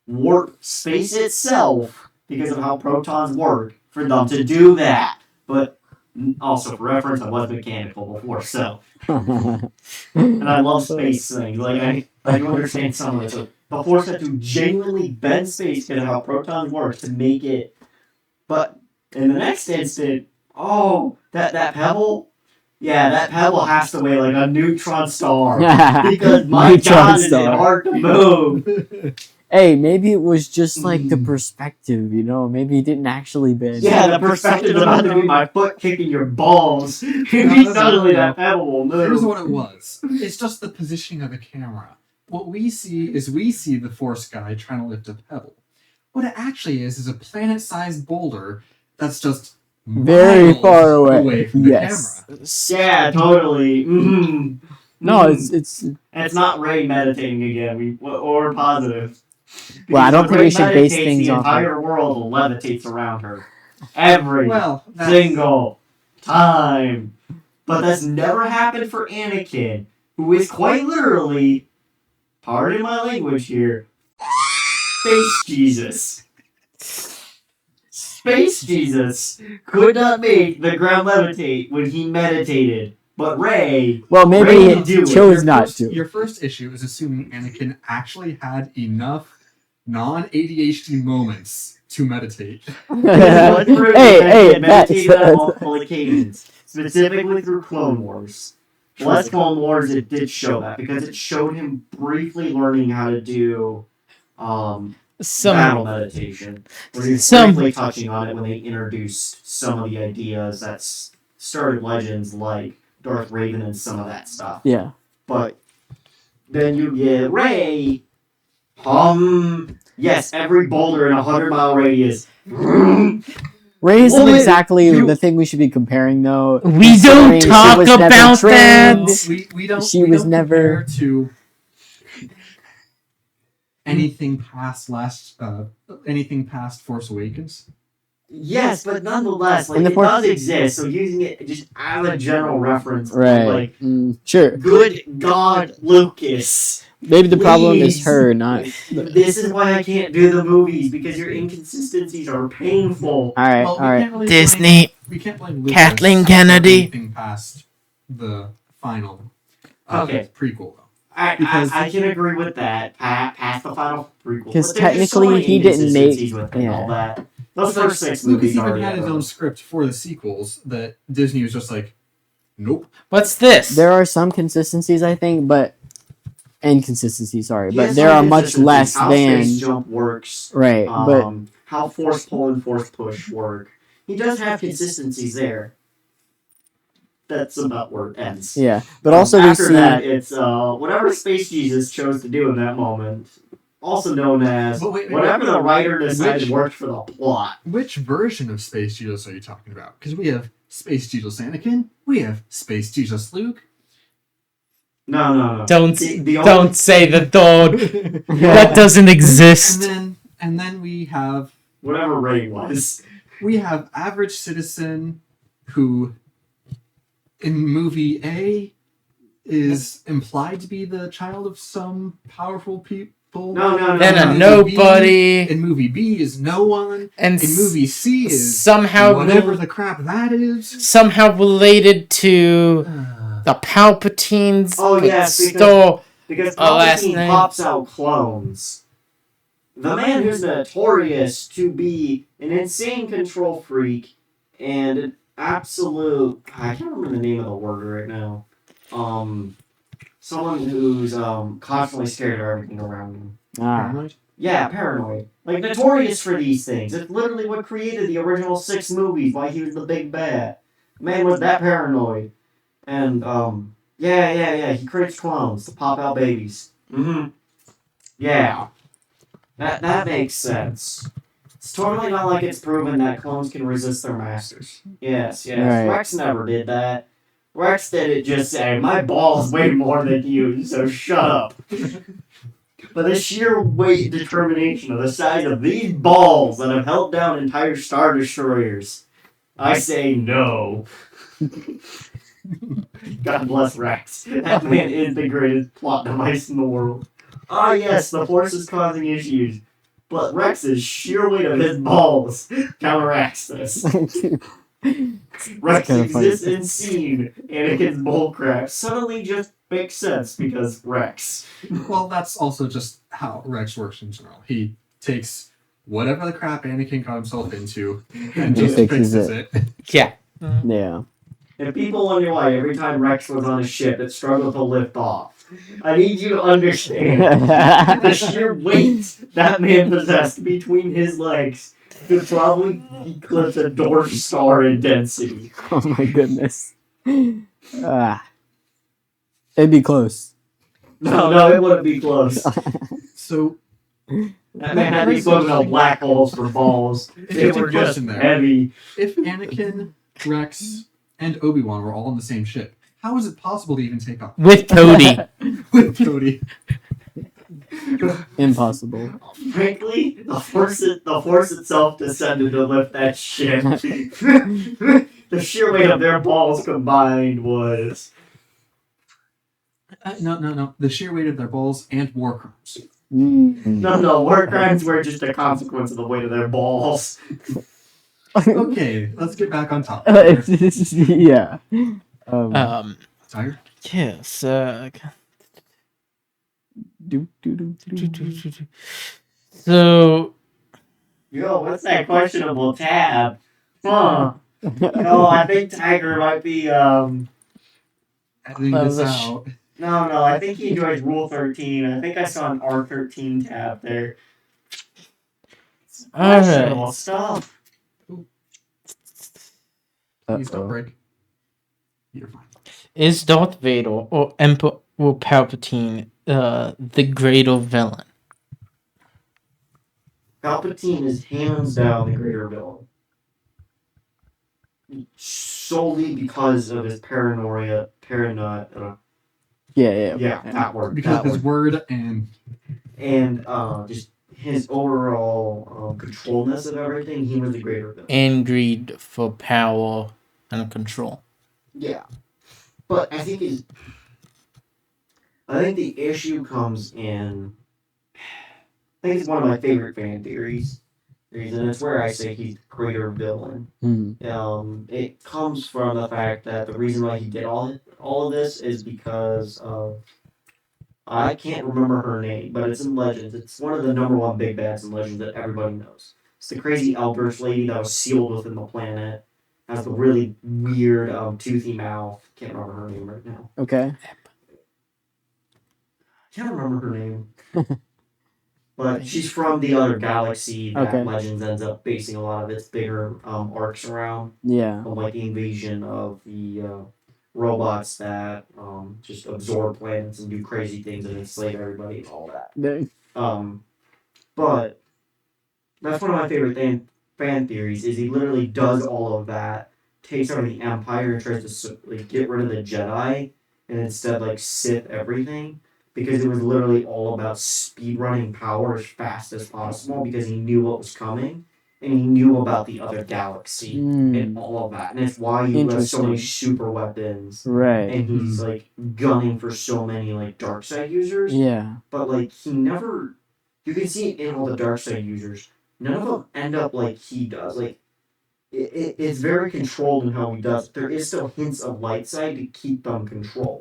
warp space itself because of how protons work for them to do that. But also, for reference, I was mechanical before, so. And I love space things. Like, I do understand some of it. So the Force had to genuinely bend space because of how protons work to make it. But in the next instant, oh, that pebble. Yeah, that pebble has to weigh like a neutron star. Because my Neutron god, is it star. hard to move. Hey, maybe it was just like the perspective, you know? Maybe it didn't actually bend. Yeah, the perspective's about to be my foot kicking your balls. no, Suddenly no. that pebble will move. Here's what it was. It's just the positioning of the camera. What we see is the Force guy trying to lift a pebble. What it actually is a planet-sized boulder that's just Very miles far away. from the Yes. camera. Yeah, totally. Mm. No, it's It's not Ray meditating again, or positive. Well, I don't Because think we when should Ray base meditates, things the off entire world levitates around her. Every Well, that's, single time. But that's never happened for Anakin, who is quite literally, pardon my language here, Space Jesus. Space Jesus could not make the ground levitate when he meditated, but Rey. Well, maybe Rey he do it. chose not to. Your first issue is assuming Anakin actually had enough non-ADHD moments to meditate. Let's prove Hey, that hey, he had meditated on that's- multiple occasions, specifically through Clone Wars. Last Clone Wars, it did show that because it showed him briefly learning how to do battle Some meditation. Where he was Some- briefly touching on it when they introduced some of the ideas that started Legends like Darth Raven and some of that stuff. Yeah. But then you get Rey. Yes, every boulder in a 100-mile radius. Rey isn't Woman, exactly you- the thing we should be comparing, though. We Considering don't she talk was never about trained. that. We don't. She we was don't never- compare to anything past anything past Force Awakens. Yes, but nonetheless, like, And the it Force- does exist. So using it just as a general reference, Right. like, Sure. good God, Lucas. Maybe the problem is Please. her, not. This is why I can't do the movies because your inconsistencies are painful. All right. Well, All right. can't really Disney. we can't blame Lucas Kathleen for Kennedy. anything past the final Okay. prequel. Though. I can agree with that. Past the final prequel. 'Cause But there's just so technically many he didn't make- inconsistencies with it and all that. Those Like, first 6 Lucas movies even already had his have own those. script for the sequels that Disney was just like, nope. What's this? There are some consistencies, I think, but inconsistencies. Sorry, He but has there some are much inconsistencies. less How than Space Jump works. right. But How force pull and force push work. He does have consistencies there. That's about where it ends. yeah, but also we after see that, it's whatever Space Jesus chose to do in that moment, also known as But wait, whatever the writer decided which- worked for the plot. Which version of Space Jesus are you talking about? Because we have Space Jesus Anakin, we have Space Jesus Luke. No. Don't The only- don't say the dog. and That doesn't exist. then we have Whatever Ray was. average citizen who in movie A is implied to be the child of some powerful people. No. Then a Movie nobody. B, in movie B is no one. And In movie C is somehow whatever the crap that is. somehow related to the Palpatines. Oh, but yes, because- still Because last Palpatine name. pops out clones. The man who's notorious to be an insane control freak and an absolute... I can't remember the name of the word right now. Someone who's constantly scared of everything around him. Paranoid? Yeah, paranoid. Like, notorious for these things. It's literally what created the original 6 movies, why he was the big bad. Man was that paranoid. And, yeah, he creates clones to pop out babies. Mm-hmm. Yeah. That makes sense. It's totally not like it's proven that clones can resist their masters. Yes. Right. Rex never did that. Rex did it just saying, my balls weigh more than you, so shut up. But the sheer weight and determination of the size of these balls that have held down entire Star Destroyers, I say no. God bless Rex. That man is the greatest plot device in the world. Ah, yes, the Force is causing issues, but Rex's sheer weight of his balls counteracts this. Rex kinda funny. exists in scene, Anakin's bullcrap suddenly just makes sense because Rex. Well, that's also just how Rex works in general. He takes whatever the crap Anakin got himself into and He just fixes fixes it. yeah. yeah. If people wonder why every time Rex was on a ship, it struggled to lift off, I need you to understand the sheer weight that man possessed between his legs could probably eclipse a dwarf star in density. Oh my goodness. It'd be close. No, it wouldn't be close. So, That man had to be swimming on black holes for balls. They It's a were just question there. heavy. if Anakin, Rex, and Obi-Wan were all on the same ship, how is it possible to even take off With Cody. with Cody? Impossible. Frankly, the force itself descended to lift that ship. The sheer weight of their balls combined was. No. The sheer weight of their balls and war crimes. No, war crimes were just a consequence of the weight of their balls. Okay, let's get back on topic. Yeah. Tiger? Yes. So, Yo, what's that questionable tab? Huh. No, I think Tiger might be, Editing Well, this the out. No, I think he enjoys Rule 13. I think I saw an R13 tab there. Questionable alright. stuff. Please don't break. You're fine. Is Darth Vader or Emperor Palpatine the greater villain? Palpatine is hands down the greater villain. Solely because of his paranoia. Yeah. That word. Because That of his word. word and And just his overall controlness of everything, he was the greater villain. And greed for power and control. Yeah. But I think the issue comes in. I think it's one of my favorite fan theories, and it's where I say he's the greater villain. It comes from the fact that the reason why he did all of this is because of I can't remember her name, but it's in Legends. It's one of the number one big bads in Legends that everybody knows. It's the crazy outburst lady that was sealed within the planet. Has the really weird toothy mouth. Can't remember her name right now. Okay. Can't remember her name. But she's from the other galaxy that Okay. Legends ends up basing a lot of its bigger arcs around. Yeah. Like the invasion of the robots that just absorb planets and do crazy things and enslave everybody and all that. But that's one of my favorite fan theories is he literally does all of that, takes over the Empire and tries to get rid of the Jedi and instead Sith everything. Because it was literally all about speedrunning power as fast as possible because he knew what was coming and he knew about the other galaxy and all of that. And it's why he has so many super weapons. Right. And he's gunning for so many dark side users. Yeah. But he never you can see it in all the dark side users. None of them end up like he does. It's very controlled in how he does it. There is still hints of light side to keep them controlled.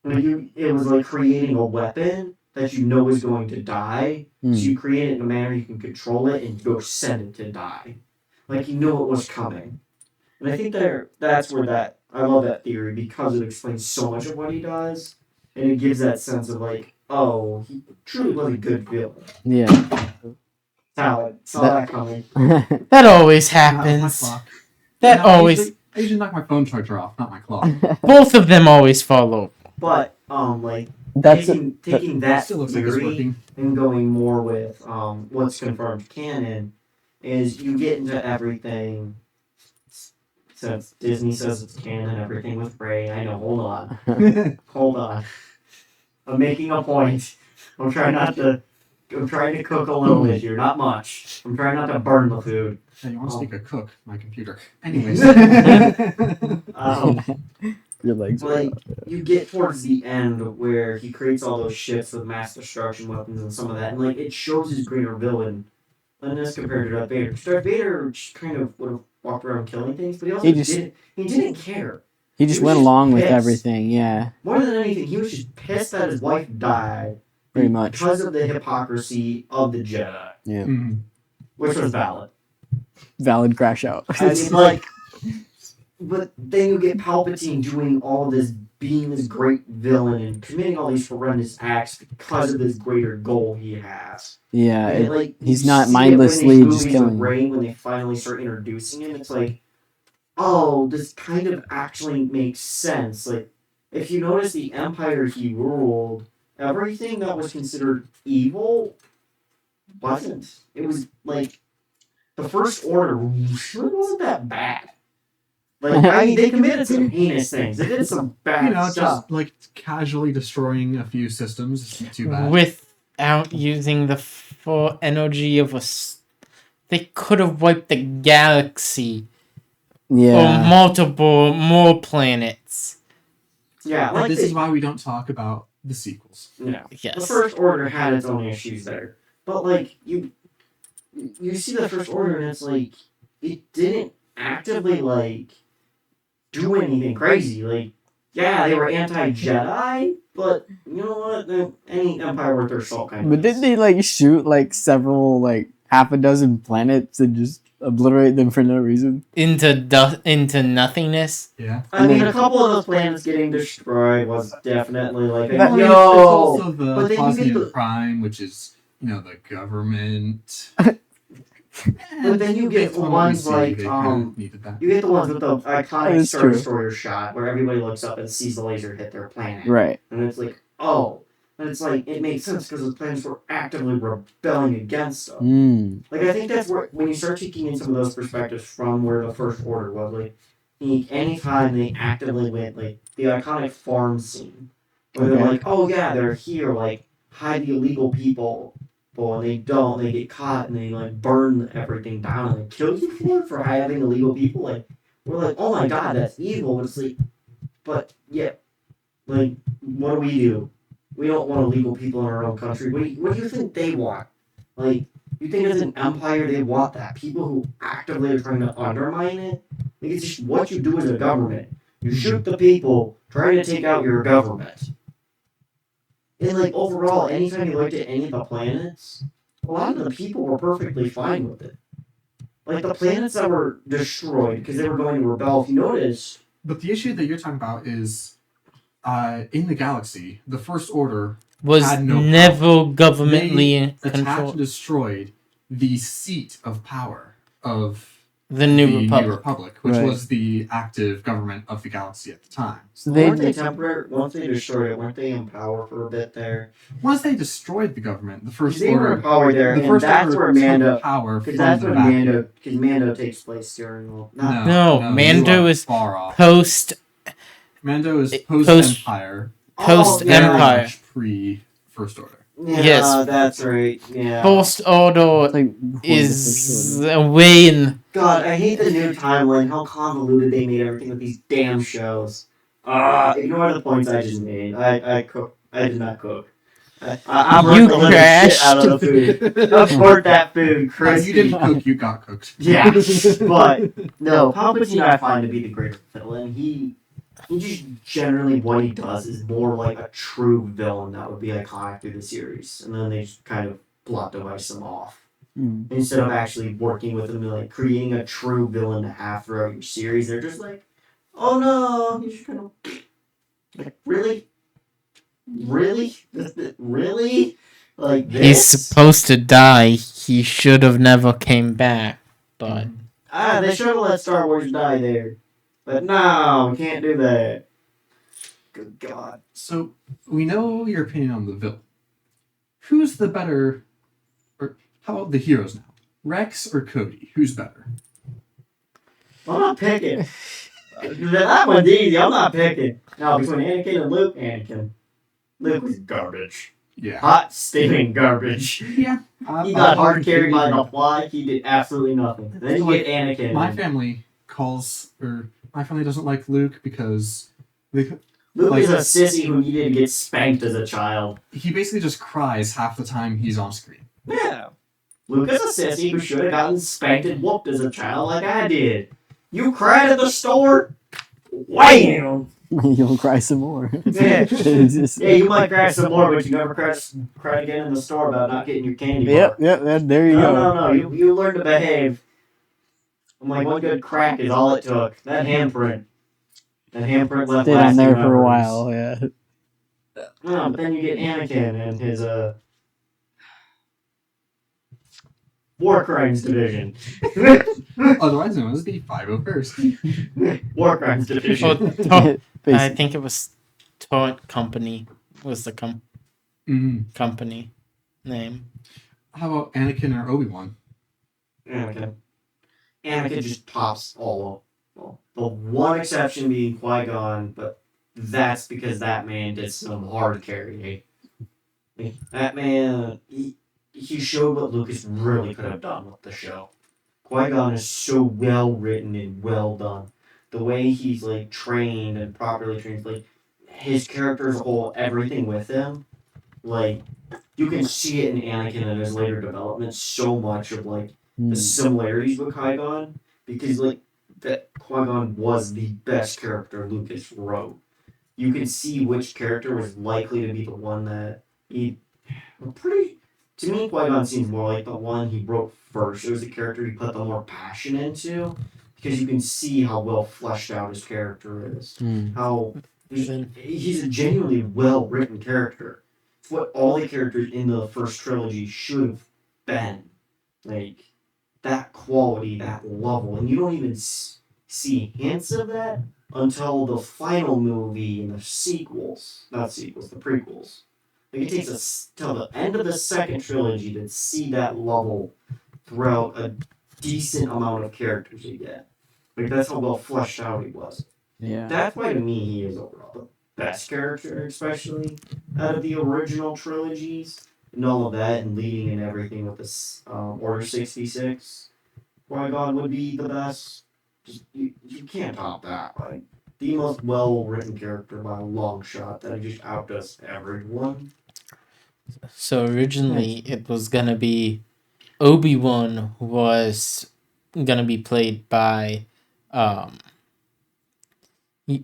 It was creating a weapon that you know is going to die, so you create it in a manner you can control it and go send it to die. You knew it was coming. And I think that's where I love that theory because it explains so much of what he does, and it gives that sense of oh, he truly was a good villain. Yeah. Saw that coming. That always not my happens. clock. That No, always. I usually knock my phone charger off, not my clock. Both of them always follow. But That's taking that Still looks like it's theory working. and going more with what's confirmed canon is you get into everything since Disney says it's canon, everything with Rey. I know, hold on. I'm making a point. I'm trying to cook a little bit here, not much. I'm trying not to burn the food. Hey, you want to speak of cook? My computer. Anyways. Your legs. You get towards the end where he creates all those ships with mass destruction weapons and some of that, and it shows his greater villain. And this compared to Darth Vader. Darth Vader just kind of would have walked around killing things, but he didn't care. He just went along with everything. Yeah. More than anything, he was just pissed that his wife died. Pretty much. Because of the hypocrisy of the Jedi. Yeah. Which was valid. Valid crash out. I mean, but then you get Palpatine doing all of this, being this great villain and committing all these horrendous acts because of this greater goal he has. Yeah. And he's not mindlessly just killing. Rey, when they finally start introducing him, it's oh, this kind of actually makes sense. If you notice the Empire he ruled, everything that was considered evil wasn't. It was the First Order really wasn't that bad. They committed some heinous things. They did some bad stuff. Just casually destroying a few systems isn't too bad. Without using the full energy of they could have wiped the galaxy or Yeah. multiple more planets. Yeah, And like this is why we don't talk about the sequels. yeah. Yes. The First Order had its own issues there, but like you see the First Order and it's like it didn't actively like do anything crazy. Like yeah, they were anti-Jedi, but you know what? Any Empire worth their salt kind of. But didn't they like shoot like several like half a dozen planets and just obliterate them for no reason? Into nothingness. Yeah. I mean, a couple of those planets getting destroyed was definitely like a, That- Well, I mean, yo. it's also the but then you get Bosnian the Prime, which is, the government. But then you get Based the on what we ones see, like, they kinda needed that. you get the ones with the That iconic is Star true. Destroyer shot where everybody looks up and sees the laser hit their planet. Right. And it's like, oh. And it's like, it makes sense because the planets were actively rebelling against them. Mm. Like, I think that's where, when you start taking in some of those perspectives from where the First Order was, like, anytime they actively went, like, the iconic farm scene, where they're Okay. like, oh yeah, they're here, like, hide the illegal people. And they don't, they get caught and they like burn everything down and they kill you for having illegal people. Like we're like, oh my god, that's evil. But it's like, but yeah, like what do? We don't want illegal people in our own country. What do you think they want? Like you think as an empire they want that? People who actively are trying to undermine it? Like it's just what you do as a government. You shoot the people trying to take out your government. And like overall, anytime you looked at any of the planets, a lot of the people were perfectly fine with it. Like the planets that were destroyed because they were going to rebel, if you notice. But the issue that you're talking about is, in the galaxy, the First Order Was had no never They governmentally attacked controlled. and destroyed the seat of power of The New the Republic. New Republic, which Right. was the active government of the galaxy at the time. So they Weren't they temporary? Once they destroyed it, weren't they in power for a bit there? Once they destroyed the government, the First They were in Order, power there, the and First that's Order where took Mando. power Because from that's the when back. Mando. Because Mando takes place during. Well, not, No, you Mando are is far off. Post Mando is post- post Empire, Post yeah. Empire. pre First Order. Yeah, Yes. that's right. Yeah. Post Order It's like before the is First Order. way in. God, I hate the new timeline. How convoluted they made everything with these damn shows. Ignore the points I just made. I cook. I did not cook. I You worked the living shit out of the crashed. food. I poured that food, No, crispy. you didn't cook, you got cooked. Yeah, but no, Palpatine I find to be the greater villain. He just generally what he does is more like a true villain that would be iconic through the series, and then they just kind of plot device him off Mm. instead of actually working with him and like creating a true villain to have throughout your series. They're just like, oh no, he's just gonna like really, like this. He's supposed to die. He should have never came back. But They should have let Star Wars die there. But no, we can't do that. Good God. So, we know your opinion on the villain. Who's the better, or how about the heroes now? Rex or Cody? Who's better? I'm not picking. That one's easy. I'm not picking. Now, between Anakin and Luke, Luke was garbage. Yeah. Hot, steaming garbage. Yeah. He got hard carried by the fly. He did absolutely nothing. Then you get Anakin. My family doesn't like Luke because Luke like- is a sissy who needed to get spanked as a child. he basically just cries half the time he's on screen. Yeah. Luke is a sissy who should have gotten spanked and whooped as a child like I did. You cried at the store? Wham! You'll cry some more. Yeah. It's just- Yeah, you might cry some more, but you never cried again in the store about not getting your candy bar. Yep. There you No, go. no, no. You learn to behave. I'm like, one good crack is all it took. That handprint. That handprint left Stayed on lasting there for a memories. while. Yeah. No, but then you get Anakin and his War Crimes Division. Otherwise known as the 501st. War Crimes Division. I Basically. think it was Taunt Company was the company name. How about Anakin or Obi-Wan? Anakin. Anakin just tops all of well, the one exception being Qui-Gon, but that's because that man did some hard carrying. That man, he showed what Lucas really could have done with the show. Qui-Gon is so well written and well done. The way he's like trained and properly trained, like his character as a whole, everything with him, like you can see it in Anakin and his later development. So much of like the similarities with Qui-Gon because like that Qui-Gon was the best character Lucas wrote. You can see which character was likely to be the one that he pretty. To me, Qui-Gon seems more like the one he wrote first. It was the character he put the more passion into, because you can see how well fleshed out his character is. How he's a genuinely well written character. It's what all the characters in the first trilogy should have been. Like that quality, that level, and you don't even see hints of that until the final movie and the sequels. Not sequels, the prequels. Like it takes us till the end of the second trilogy to see that level throughout a decent amount of characters you get. Like that's how well fleshed out he was. Yeah. That's why to me he is overall the best character, especially out of the original trilogies and all of that, and leading and everything with this Order 66. Qui-Gon would be the best. Just you can't top that. Like the most well written character by a long shot that just outdoes everyone. So originally it was gonna be Obi-Wan was gonna be played by y-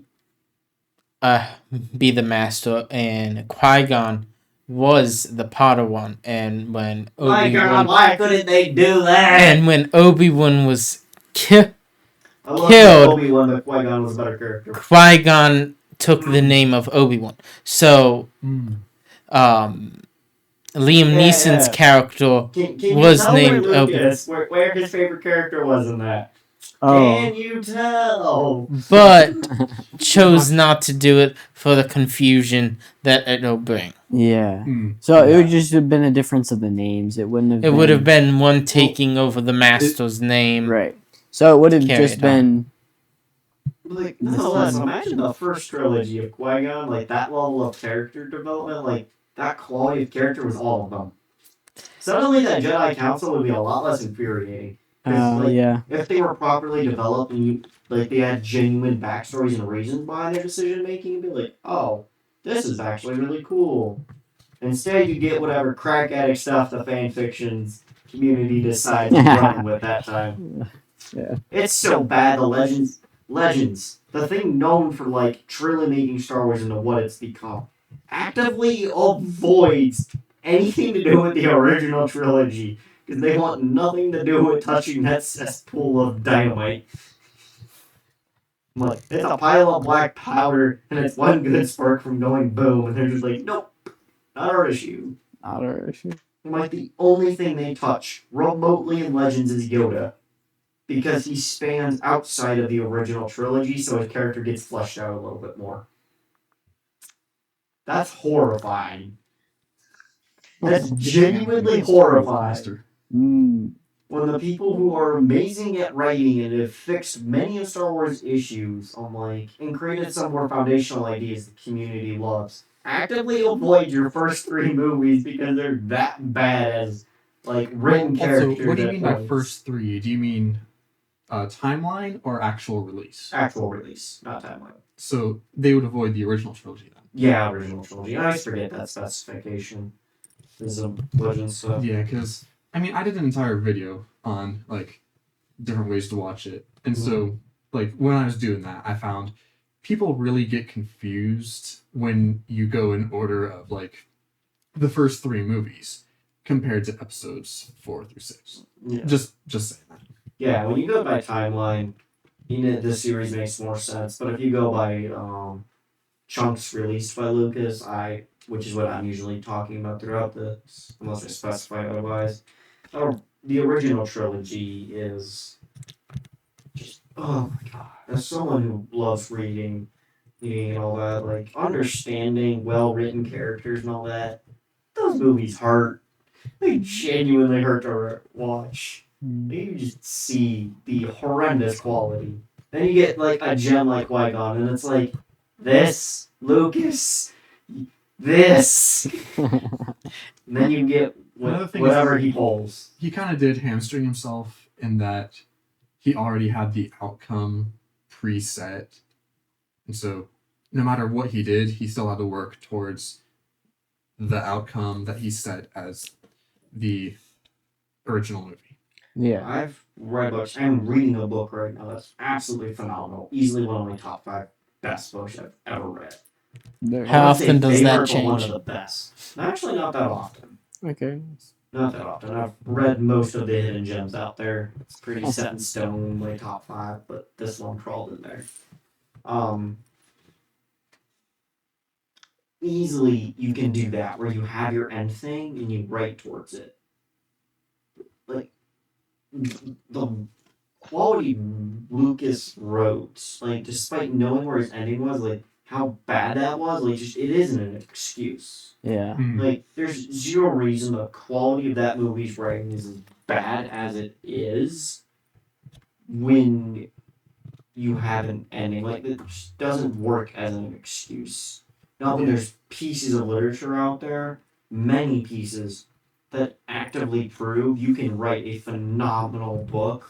be the master, and Qui-Gon was the Padawan. And when My God, Obi-Wan why couldn't they do that? and when Obi-Wan was I love killed, Obi-Wan, but Qui-Gon was a better character. Qui-Gon took the name of Obi-Wan. So Liam Neeson's character Can you was tell named where Obi-Wan, Lucas, where his favorite character was in that? Oh. Can you tell? but chose not to do it for the confusion that it'll bring. Yeah. So it would just have been a difference of the names. It wouldn't have. It would have been one taking over the master's name. Right. So it would have Carry just it been. Like, nonetheless, imagine the first trilogy of Qui-Gon, like that level of character development, like that quality of character was all of them. Suddenly, that Jedi Council would be a lot less infuriating. Like, Yeah. if they were properly developed and they had genuine backstories and reasons behind their decision making, and be like, oh, this is actually really cool. Instead, you get whatever crack addict stuff the fan fictions community decides to run with that time. Yeah. It's so bad. The Legends, the thing known for like truly making Star Wars into what it's become, actively avoids anything to do with the original trilogy because they want nothing to do with touching that cesspool of dynamite. Like, it's a pile of black powder and it's one good spark from going boom, and they're just like, nope, not our issue. Not our issue. Like the only thing they touch remotely in Legends is Yoda, because he spans outside of the original trilogy, so his character gets fleshed out a little bit more. That's horrifying. That's genuinely horrifying. When the people who are amazing at writing and have fixed many of Star Wars issues and created some more foundational ideas the community loves, actively avoid your first three movies because they're that bad as written characters. Also, what do you mean by first three? Do you mean timeline or actual release? Actual release, not timeline. So they would avoid the original trilogy then? Yeah, original trilogy. I always forget that specification. This is a Legends stuff. Yeah, because I did an entire video on different ways to watch it, and so when I was doing that, I found people really get confused when you go in order of the first three movies compared to episodes 4 through 6. Yeah. Just saying that. Yeah, when you go by timeline, this series makes more sense. But if you go by chunks released by Lucas, which is what I'm usually talking about throughout this, unless I specify otherwise, the original trilogy is just, oh my god. As someone who loves reading and all that, understanding well-written characters and all that, those movies hurt. They genuinely hurt to watch. You just see the horrendous quality. Then you get a gem like Qui-Gon, and it's like, this, Lucas, this. And then you get whatever he pulls. He kind of did hamstring himself in that he already had the outcome preset. And so no matter what he did, he still had to work towards the outcome that he set as the original movie. Yeah. I've read books. I'm reading a book right now that's absolutely phenomenal. Easily one of my top 5 best books I've ever read. How I wouldn't say often does that favorite, but one change? of the best. Actually, not that often. Okay. Not that often. I've read most of the hidden gems out there. It's pretty set in stone, my top 5, but this one crawled in there. Easily you can do that where you have your end thing and you write towards it. Like the quality Lucas wrote, like despite knowing where his ending was, like how bad that was, like just it isn't an excuse. Yeah. Like there's zero reason the quality of that movie's writing is as bad as it is when you have an ending. Like it just doesn't work as an excuse. Not when there's pieces of literature out there, many pieces, that actively prove you can write a phenomenal book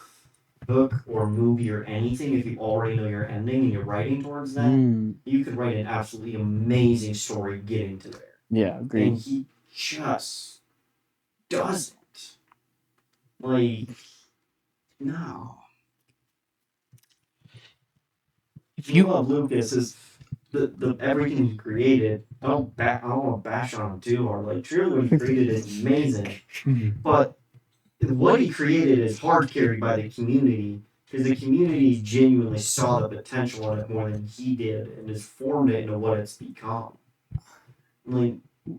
or movie or anything if you already know your ending and you're writing towards that. You could write an absolutely amazing story getting to there. Yeah, And agreed. he just doesn't. Like, no. If You you love Lucas is the everything he created. I don't want to bash on him too hard. Like truly, what he created is amazing. But what he created is hard carried by the community because the community genuinely saw the potential in it more than he did and has formed it into what it's become. Like,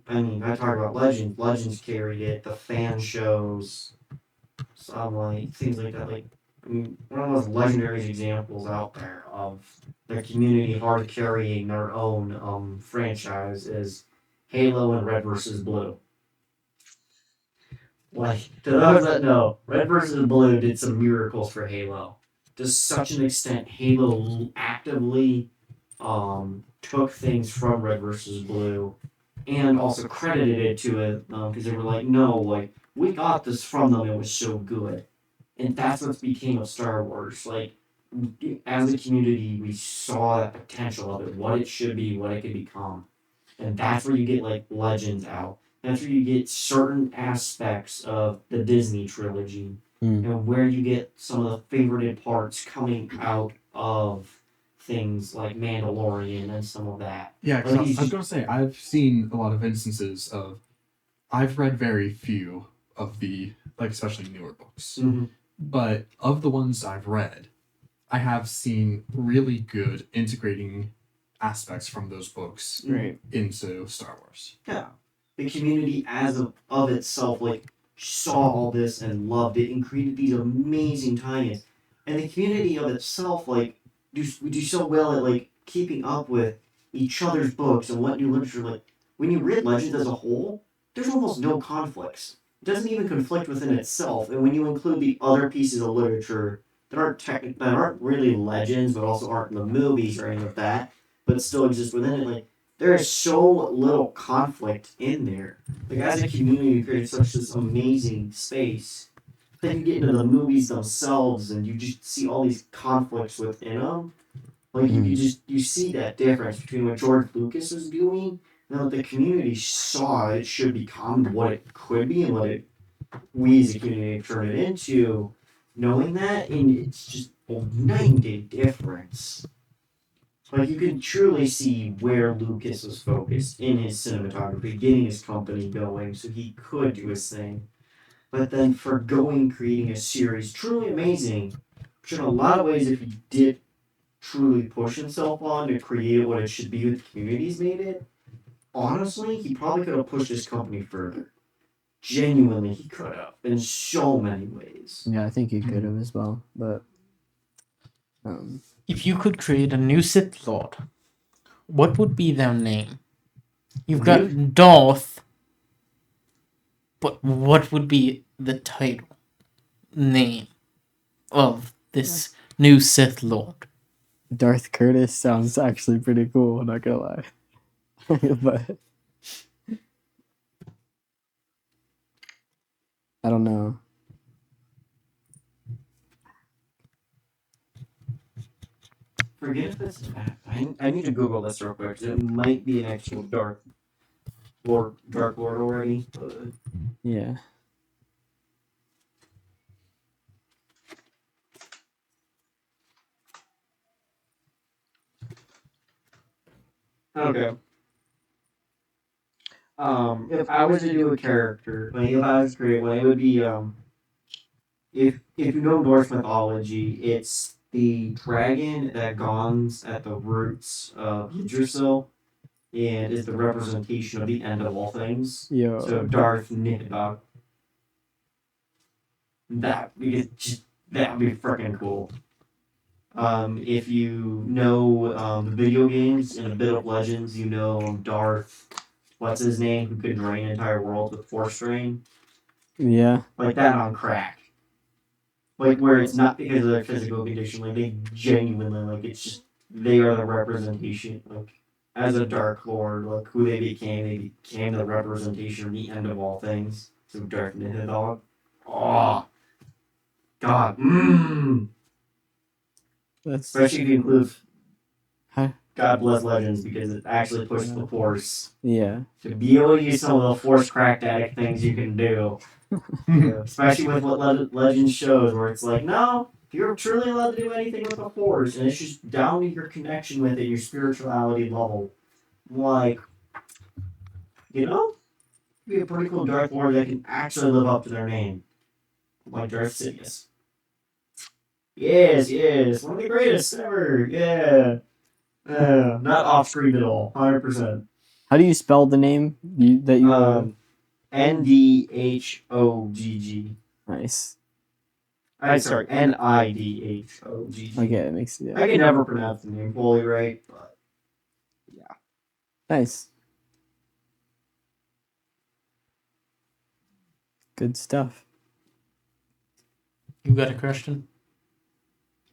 I mean, I talk about Legends. Legends carried it. The fan shows, some like things like that. Like, I mean, one of the most legendary examples out there of the community hard carrying their own franchise is Halo and Red versus Blue. Like, to those that know, Red versus Blue did some miracles for Halo. To such an extent, Halo actively took things from Red versus Blue and also credited it to it because they were like, no, like, we got this from them, it was so good. And that's what became of Star Wars. Like, as a community, we saw that potential of it, what it should be, what it could become. And that's where you get, like, Legends out. That's where you get certain aspects of the Disney trilogy. And where you get some of the favorited parts coming out of things like Mandalorian and some of that. Yeah, 'cause Like, I he's was just- going to say, I've seen a lot of instances of, I've read very few of the, like, especially newer books. But of the ones I've read, I have seen really good integrating aspects from those books Right. into Star Wars. Yeah. The community as of itself, like, saw all this and loved it and created these amazing tie-ins. And the community of itself, like, we do so well at, like, keeping up with each other's books and what new literature, like, when you read Legends as a whole, there's almost no conflicts. It doesn't even conflict within itself. And when you include the other pieces of literature that aren't really legends, but also aren't in the movies or any of that, but still exist within it, like, there is so little conflict in there. Like, as a community, we created such this amazing space. Then you get into the movies themselves, and you just see all these conflicts within them. Like, you see that difference between what George Lucas was doing and what the community saw it should become, what it could be, and what we as a community have turned it into. Knowing that, and it's just a night and day difference. Like, you can truly see where Lucas was focused in his cinematography, getting his company going so he could do his thing. But then forgoing creating a series truly amazing, which in a lot of ways, if he did truly push himself on to create what it should be with the communities made it, honestly, he probably could have pushed his company further. Genuinely, he could have in so many ways. Yeah, I think you could have as well, but if you could create a new Sith Lord, what would be their name? You've got Darth, but what would be the title name of this new Sith Lord? Darth Curtis sounds actually pretty cool, not gonna lie. But I don't know. forget if it's. I need to Google this real quick. 'Cause it might be an actual Dark Lord already. Yeah. Okay. If I was to do a character, like if I was to create one, it would be if you know Norse mythology, it's the dragon that gons at the roots of Yggdrasil and is the representation of the end of all things. Yo. So Darth Nihildag. That would be freaking cool. If you know the video games and a bit of Legends, you know Darth. What's his name? Who could drain an entire world with force drain? Yeah. Like that on crack. Like where it's not because of their physical condition, like they genuinely like it's just they are the representation. Like as a Dark Lord, like who they became the representation of the end of all things. So Darth Nihildag. Oh God. That's Especially if you include Huh? God Bless Legends because it actually pushed the force yeah. to be able to use some of the force cracked addict things you can do. Especially with what Legends shows, where it's like, no, you're truly allowed to do anything with the force, and it's just down to your connection with it, your spirituality level. Like, you know, be a pretty cool Darth Lord that can actually live up to their name, like Darth Sidious. Yes, one of the greatest ever. Yeah. Not off screen at all. 100%. How do you spell the name that you? Ndhogg. Nice. I'm sorry, Nidhogg. Okay, that makes I yeah. can never pronounce the name fully right, but Nice. Good stuff. You got a question?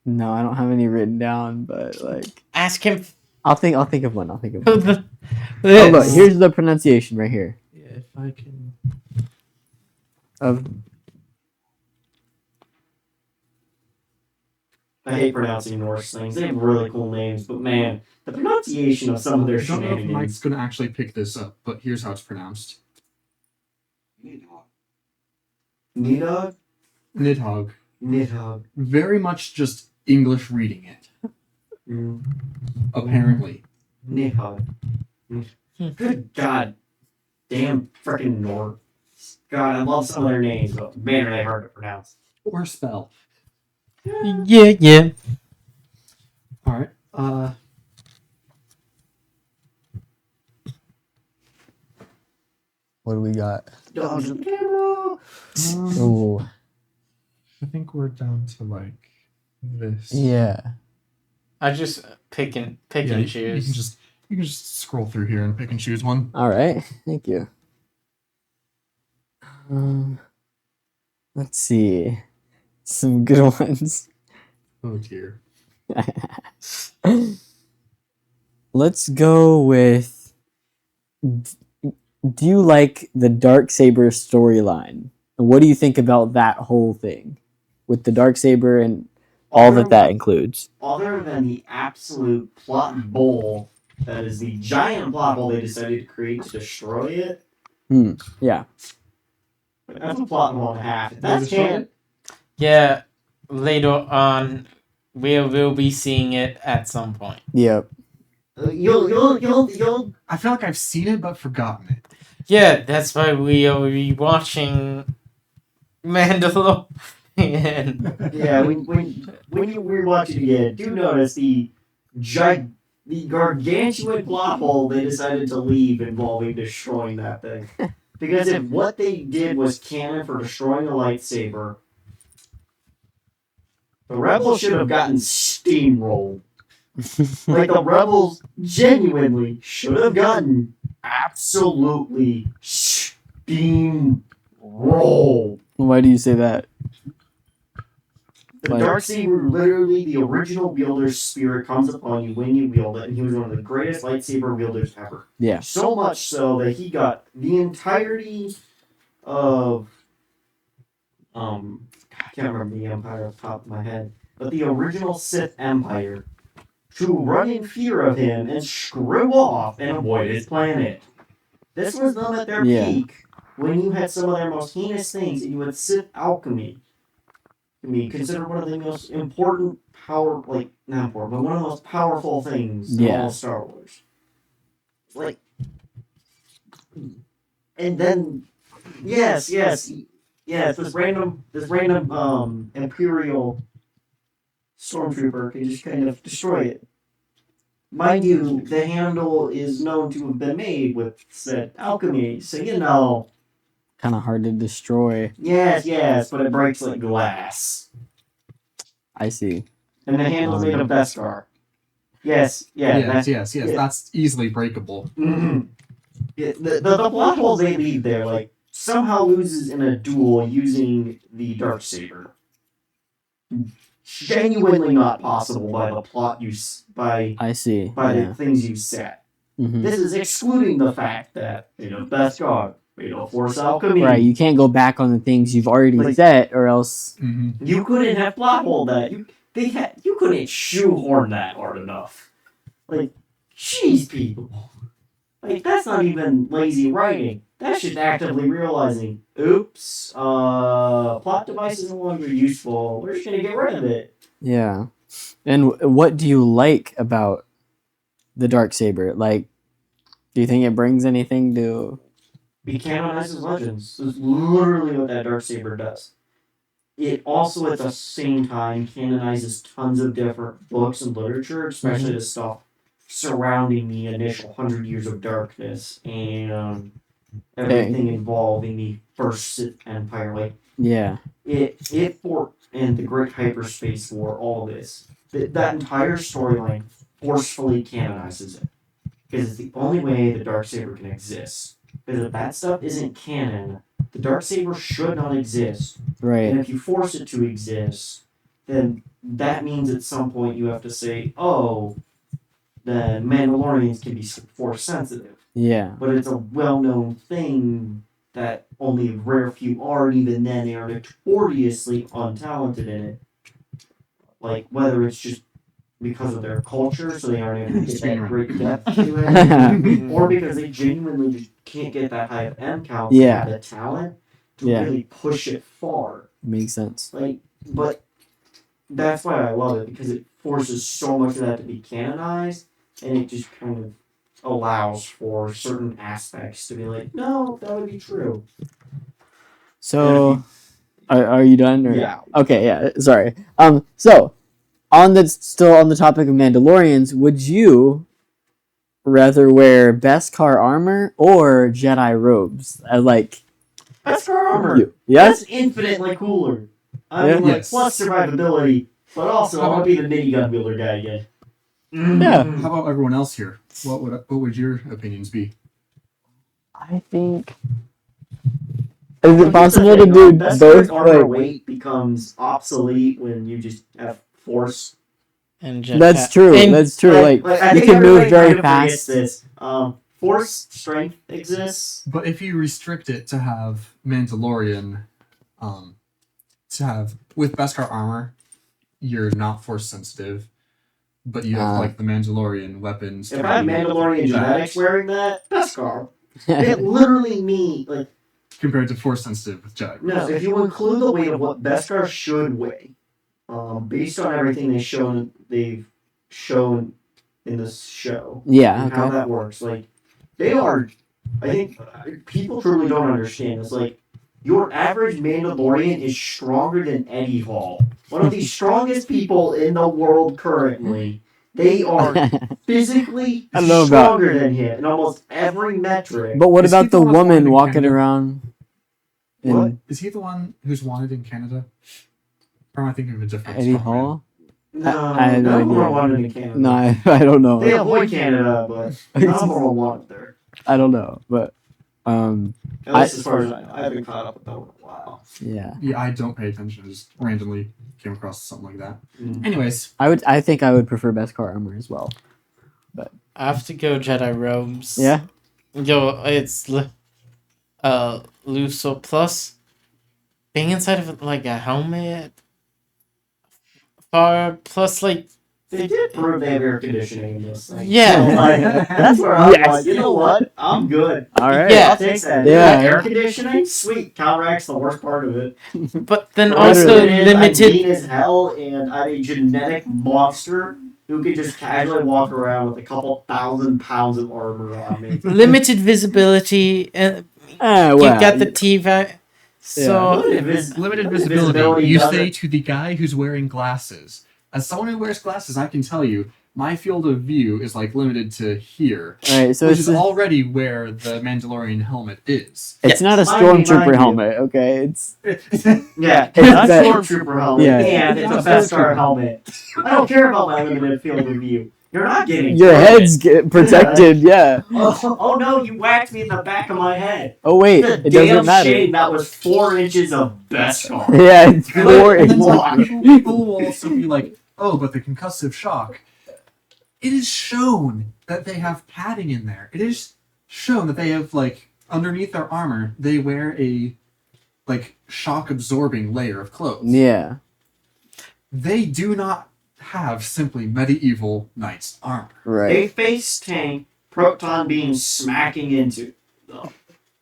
No, I don't have any written down, but like Ask him. I'll think of one. I'll think of Who one. the. Oh look, here's the pronunciation right here. Yeah, if I can. Of I hate pronouncing Norse things. They have really cool names, but man, the pronunciation of some of their I don't know if Mike's shenanigans. going to actually pick this up, but here's how it's pronounced. Nidhogg? Nidhogg. Nidhogg. Very much just English reading it, apparently. Nidhogg. Good God. Damn frickin' Norse. God, I love some of their names, but man, are they hard to pronounce. Or spell. Yeah. Alright. what do we got? Dogs in the camera. Ooh. I think we're down to like this. Yeah. I just pick and Yeah, you choose. can just scroll through here and pick and choose one. All right. Thank you. Let's see. Some good ones. Oh dear. Let's go with. Do you like the Darksaber storyline? What do you think about that whole thing with the Darksaber and all that includes? Other than the absolute plot bowl that is the giant plot hole they decided to create to destroy it. Yeah. That's a plot hole and a half. If that's canon. Yeah, later on, we will be seeing it at some point. Yep. You'll. I feel like I've seen it but forgotten it. Yeah, that's why we are rewatching Mandalorian. Yeah, when you rewatch it again, do notice the gargantuan plot hole they decided to leave involving destroying that thing. Because if what they did was canon for destroying a lightsaber, the rebels should have gotten steamrolled. Like the rebels genuinely should have gotten absolutely steamrolled. Why do you say that? The Darksaber, literally the original wielder's spirit comes upon you when you wield it, and he was one of the greatest lightsaber wielders ever. Yeah. So much so that he got the entirety of I can't remember the Empire off the top of my head, but the original Sith Empire to run in fear of him and screw off and avoid his planet. This was them at their Yeah. peak, when you had some of their most heinous things, and you had Sith alchemy. I mean, considered one of the most important power, like, not important, but one of the most powerful things in all of Star Wars. Like, and then, yes, this random, Imperial stormtrooper can just kind of destroy it. Mind you, the handle is known to have been made with said alchemy, so you know. Kind of hard to destroy. Yes, but it breaks like glass. I see. And the handle's made of Beskar. Yes. That's easily breakable. Mm-hmm. The plot holes they leave there, like, somehow loses in a duel using the Darksaber. Genuinely not possible by the plot I see. the things you set. Mhm. This is excluding the fact that Beskar, Force alchemy. Right, you can't go back on the things you've already set, or else. Mm-hmm. You couldn't have plot holed that. You couldn't shoehorn that hard enough. Like, jeez, people. Like, that's not even lazy writing. That's just actively realizing, oops, plot device is no longer useful. We're just gonna get rid of it. Yeah. And what do you like about the Darksaber? Like, do you think it brings anything to? It canonizes legends. That's literally what that Darksaber does. It also, at the same time, canonizes tons of different books and literature, especially the stuff surrounding the initial 100 Years of Darkness and everything involving the First Sith Empire. Like, Yeah. And the Great Hyperspace War, all this. That entire storyline forcefully canonizes it. Because it's the only way the Darksaber can exist. Because if that stuff isn't canon, the Darksaber should not exist. Right. And if you force it to exist, then that means at some point you have to say, oh, the Mandalorians can be force sensitive. Yeah. But it's a well-known thing that only a rare few are, and even then they are notoriously untalented in it. Like, whether it's just because of their culture, so they aren't able to get that great depth to it, or because they genuinely just can't get that high of M count to have the talent to really push it far. Makes sense. Like, but that's why I love it, because it forces so much of that to be canonized, and it just kind of allows for certain aspects to be like, no, that would be true. So, are you done? Or? Yeah. Okay. Yeah. Sorry. So, still on the topic of Mandalorians, would you rather wear Beskar armor or Jedi robes? Beskar armor. Yes. That's infinitely cooler. I mean, like, plus survivability, but also I want to be the minigun wielder guy again. Yeah. How about everyone else here? What would your opinions be? I think. Is it possible to do both? Armor weight becomes obsolete when you just have force. And That's true. That's true. Like you can move very fast. This. Force strength exists, but if you restrict it to have Mandalorian, to have with Beskar armor, you're not force sensitive, but you have like the Mandalorian weapons. If I have Mandalorian genetics wearing that, Beskar, it literally means like compared to force sensitive with Jedi. No, if you include the weight of what Beskar should weigh, based on everything they've shown in this show. Yeah. And how that works, like they are. I think people truly don't understand. It's like your average Mandalorian is stronger than Eddie Hall, one of the strongest people in the world currently. They are physically stronger than him in almost every metric. But what about the woman walking around? What? Is he the one who's wanted in Canada? Or am I thinking of a different Eddie Hall? No, I have no idea. wanted in Canada. No, I don't know. They avoid Canada, but not more wanted there. I don't know, but at least as far as I know, I haven't caught up with them in a while. Yeah. Yeah, I don't pay attention. I just randomly came across something like that. Anyways, I think I would prefer Beskar armor as well. But I have to go Jedi robes. Yeah. Yo, it's Luso plus being inside of like a helmet, far plus like They did prove they have air conditioning in this thing. Yeah. So, like, that's where I'm Yes. like, you know what? I'm good. All right. Yeah. I'll take that. Yeah. Air conditioning? Sweet. Counteracts the worst part of it. But then For also what it is, I'm limited. mean as hell, and I'm a genetic monster who could just casually walk around with a couple 1,000 pounds of armor on me. Limited visibility. And Well, you got the TV. So Limited visibility. You say to the guy who's wearing glasses. As someone who wears glasses, I can tell you, my field of view is like limited to here, all right. So which it's is already where the Mandalorian helmet is. it's not a Mind you, stormtrooper mind you. helmet. Okay. It's Yeah, It's it's not a that- stormtrooper helmet, yeah. and it's a Beskar helmet. I don't care about my limited field of view. You're not getting your through head's it. get protected. Yeah. Oh no, you whacked me in the back of my head. Oh wait, It's a it damn doesn't matter. shame that was 4 inches of Beskar. Yeah, it's Good 4 and inches. long. People will also be like, oh, but the concussive shock. It is shown that they have padding in there. It is shown that they have, like, underneath their armor, they wear a, like, shock absorbing layer of clothes. Yeah. They do not have simply medieval knights armor. Right. They face tank proton beam smacking into them.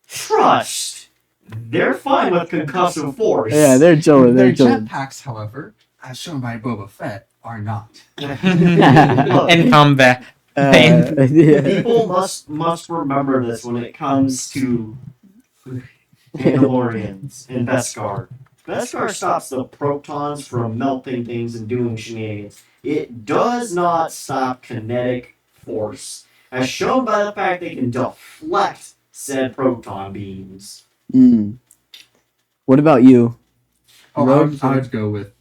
Trust. They're fine with concussive force. Yeah, they're chilling. Their They're chilling. jetpacks, however, as shown by Boba Fett, are not. in combat. Yeah. People must remember this when it comes to Mandalorians and Beskar. Beskar stops the protons from melting things and doing shenanigans. It does not stop kinetic force, as shown by the fact they can deflect said proton beams. Mm. What about you? Oh, Rogue? I would go with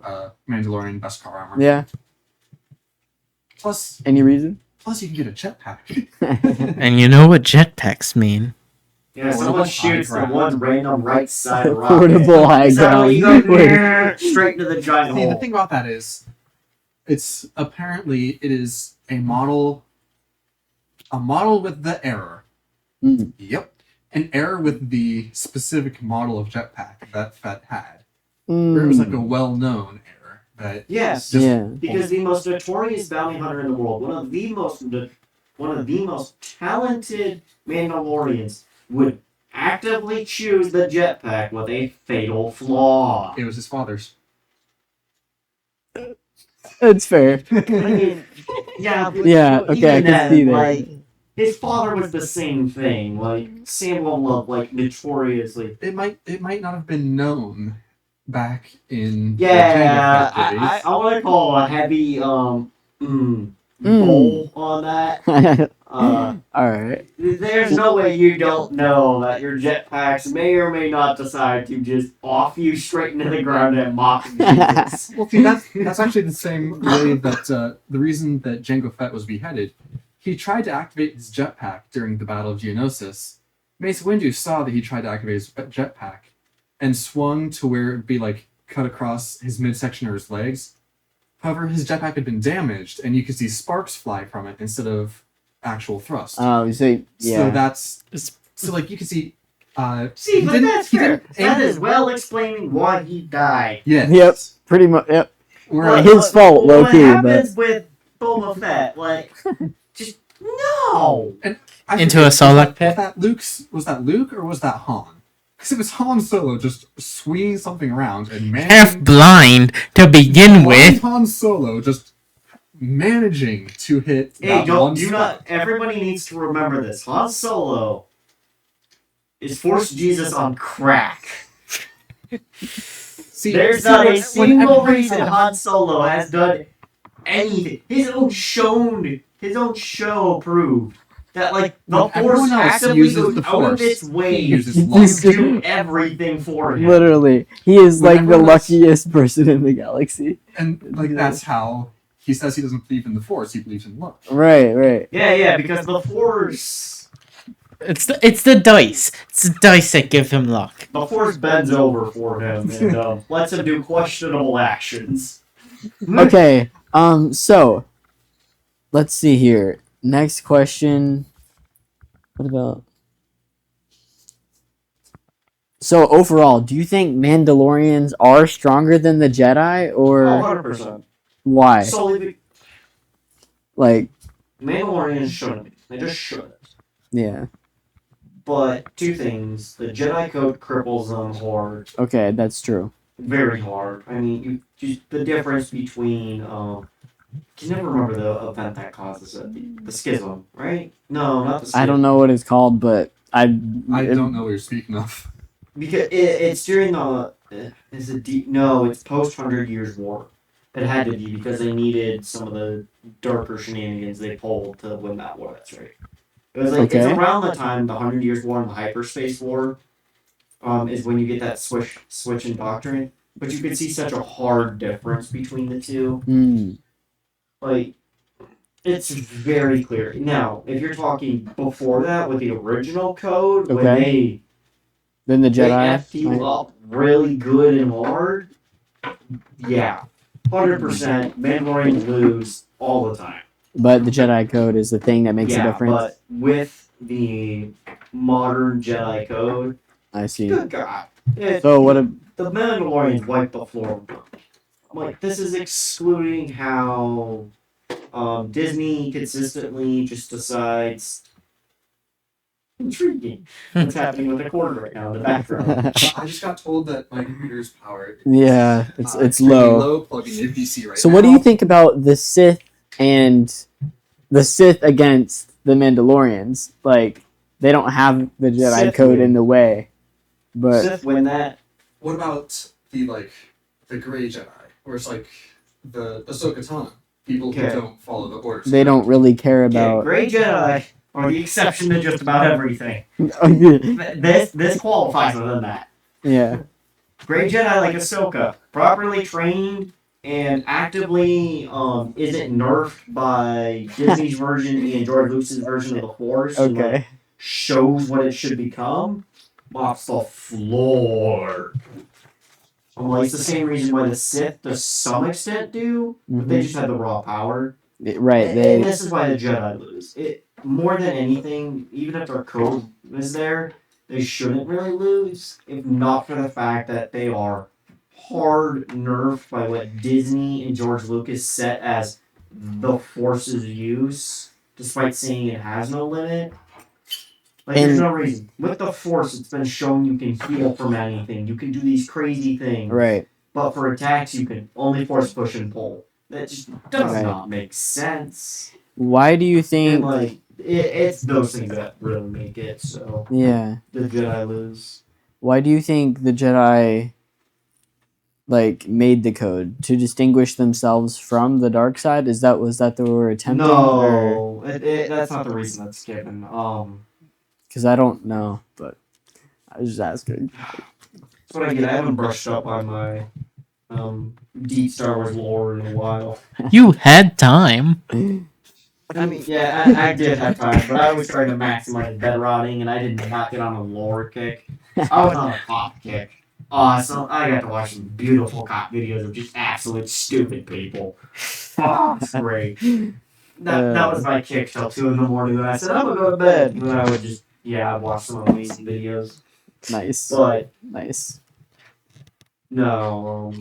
Mandalorian Beskar armor. Yeah. Plus, Any reason? you can get a jetpack. And you know what jetpacks mean. Yeah, Portable someone high shoots the ground. one random right side rocket. Portable high Is that when you go ground. straight into the giant See, the hole? thing about that is, it's apparently it is a model with the error. Mm. Yep, an error with the specific model of jetpack that Fett had. Where it was like a well-known error that Yes. just Yeah. Because the most notorious bounty hunter in the world, one of the most talented Mandalorians, would actively choose the jetpack with a fatal flaw. it was his father's. It's fair. I mean, yeah, but Yeah, okay, I even can then, see that. like, his father was the same thing. Like Samuel Love, like notoriously. It might not have been known back in Yeah, the Jango Fett days. I want to call a heavy Mm. bowl on that. All right. There's no way you don't know that your jetpacks may or may not decide to just off you straight into the ground at Mach Jesus. Well, see, that's actually the same way that the reason that Jango Fett was beheaded. He tried to activate his jetpack during the Battle of Geonosis. Mace Windu saw that he tried to activate his jetpack and swung to where it'd be like cut across his midsection or his legs. However, his jetpack had been damaged, and you could see sparks fly from it instead of actual thrust. Oh, so So yeah. that's so like you can see. See, he but didn't- that's he fair. didn't That aim- is well explaining why he died. Yes. Yep. Pretty much. Yep. Whereas- His fault, What low-key, happens with Boba Fett? Like, just no. I Into forget, a Sarlacc was pit? that Luke or was that Han? Because it was Han Solo just swinging something around and Half managing. blind to begin with. Han Solo just managing to hit Hey, that don't one do spot. not. Everybody needs to remember this. Han Solo is Force Jesus on crack. See, There's see, not a when single everybody reason said- Han Solo has done anything. His own show proved that, like, the When Force everyone else actively uses goes the out of Force, its he way uses to luck. do everything for him. Literally, he is When like the everyone else- luckiest person in the galaxy. And like that's how he says he doesn't believe in the Force. He believes in luck. Right. Right. Yeah, because the Force, It's the dice. It's the dice that give him luck. the Force bends over for him and lets him do questionable actions. Okay. So, let's see here. Next question. What about? So overall, do you think Mandalorians are stronger than the Jedi, or 100%. why? Solely Like, Mandalorians shouldn't be. They just shouldn't. yeah. But two things: the Jedi Code cripples them hard, Okay, that's true. very hard. I mean, the difference between can never remember the event that causes it. The schism, right? No, not the schism. I don't know what it's called, but I don't know what you're speaking of. Because it's during the is it deep? No, it's post 100 Years War. It had to be because they needed some of the darker shenanigans they pulled to win that war. That's right. It was like it's Okay. around the time the 100 Years War and the Hyperspace War. Is when you get that switch in doctrine. But you could see such a hard difference between the two. Hmm. Like it's very clear. Now, if you're talking before that with the original code, when Okay. Then the they Jedi. effed you up really good and hard, yeah, 100%. Mandalorians lose all the time. But the Jedi Code is the thing that makes a Yeah, difference. but with the modern Jedi Code, I see. good God, So what? the Mandalorians wipe the floor with them. I'm like, this is excluding how Disney consistently just decides. Intriguing. What's happening with the cord right now in the background? I just got told that my computer's powered. Yeah, it's extremely low. low. Plugging in PC right So now. what do you think about the Sith and the Sith against the Mandalorians? Like, they don't have the Jedi Sith Code win. in the way, but Sith win that. What about the Gray Jedi, where it's like the Ahsoka Tano, people Okay. who don't follow the orders? they don't really care Okay, about. Gray Jedi are the exception to just about everything. yeah. This qualifies within that. Gray Jedi like Ahsoka, properly trained and actively isn't nerfed by Disney's version and George Lucas's version of the Force. And, like, Okay. shows what it should become. Mops the floor. Well, it's the same reason why the Sith, to some extent, do, but they just have the raw power. Right. And They. this is why the Jedi lose. It more than anything, even if their code is there, they shouldn't really lose, if not for the fact that they are hard nerfed by what Disney and George Lucas set as the Force's use, despite saying it has no limit. Like, there's And- no reason. With the Force, it's been shown you can heal from anything. You can do these crazy things. Right. But for attacks, you can only force push and pull. That just does Right. not make sense. Why do you And, think? like, it's those things that really make it so Yeah. the Jedi lose. Why do you think the Jedi made the code to distinguish themselves from the dark side? Was that they were attempting? No, that's not the reason that's given. Because I don't know, but I was just asking. That's what I get. I haven't brushed up on my deep Star Wars lore in a while. You had time. I mean, yeah, I did have time, but I was trying to maximize bed rotting, and I did not get on a lore kick. I was on a cop kick. So I got to watch some beautiful cop videos of just absolute stupid people. Oh, it's great. That was my kick till 2 in the morning, and I said, I'm gonna go to bed. And then I would just, I'd watch some amazing videos. Nice. But, Nice. no,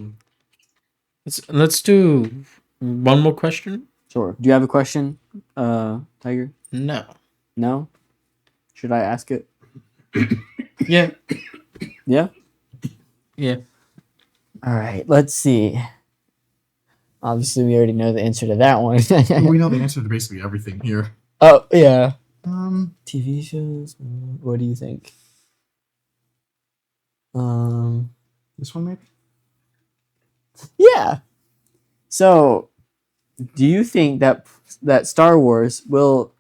Let's do one more question. Sure. Do you have a question, Tiger? No. No? Should I ask it? Yeah. Yeah? Yeah. All right. Let's see. Obviously, we already know the answer to that one. We know the answer to basically everything here. Oh, yeah. Um, TV shows? What do you think? this one maybe. Yeah. So, do you think that Star Wars will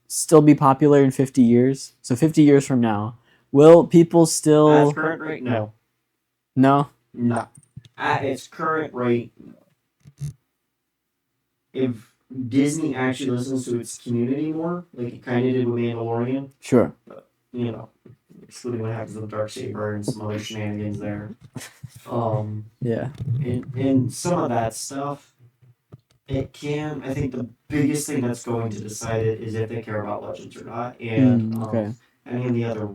still be popular in 50 years? So 50 years from now, will people still at its current rate, no. No? No. At its current rate, if Disney actually listens to its community more, like it kind of did with Mandalorian, Sure. excluding what happens with Darksaber and some other shenanigans there. Yeah. And some of that stuff, I think the biggest thing that's going to decide it is if they care about Legends or not. And Okay. any of the other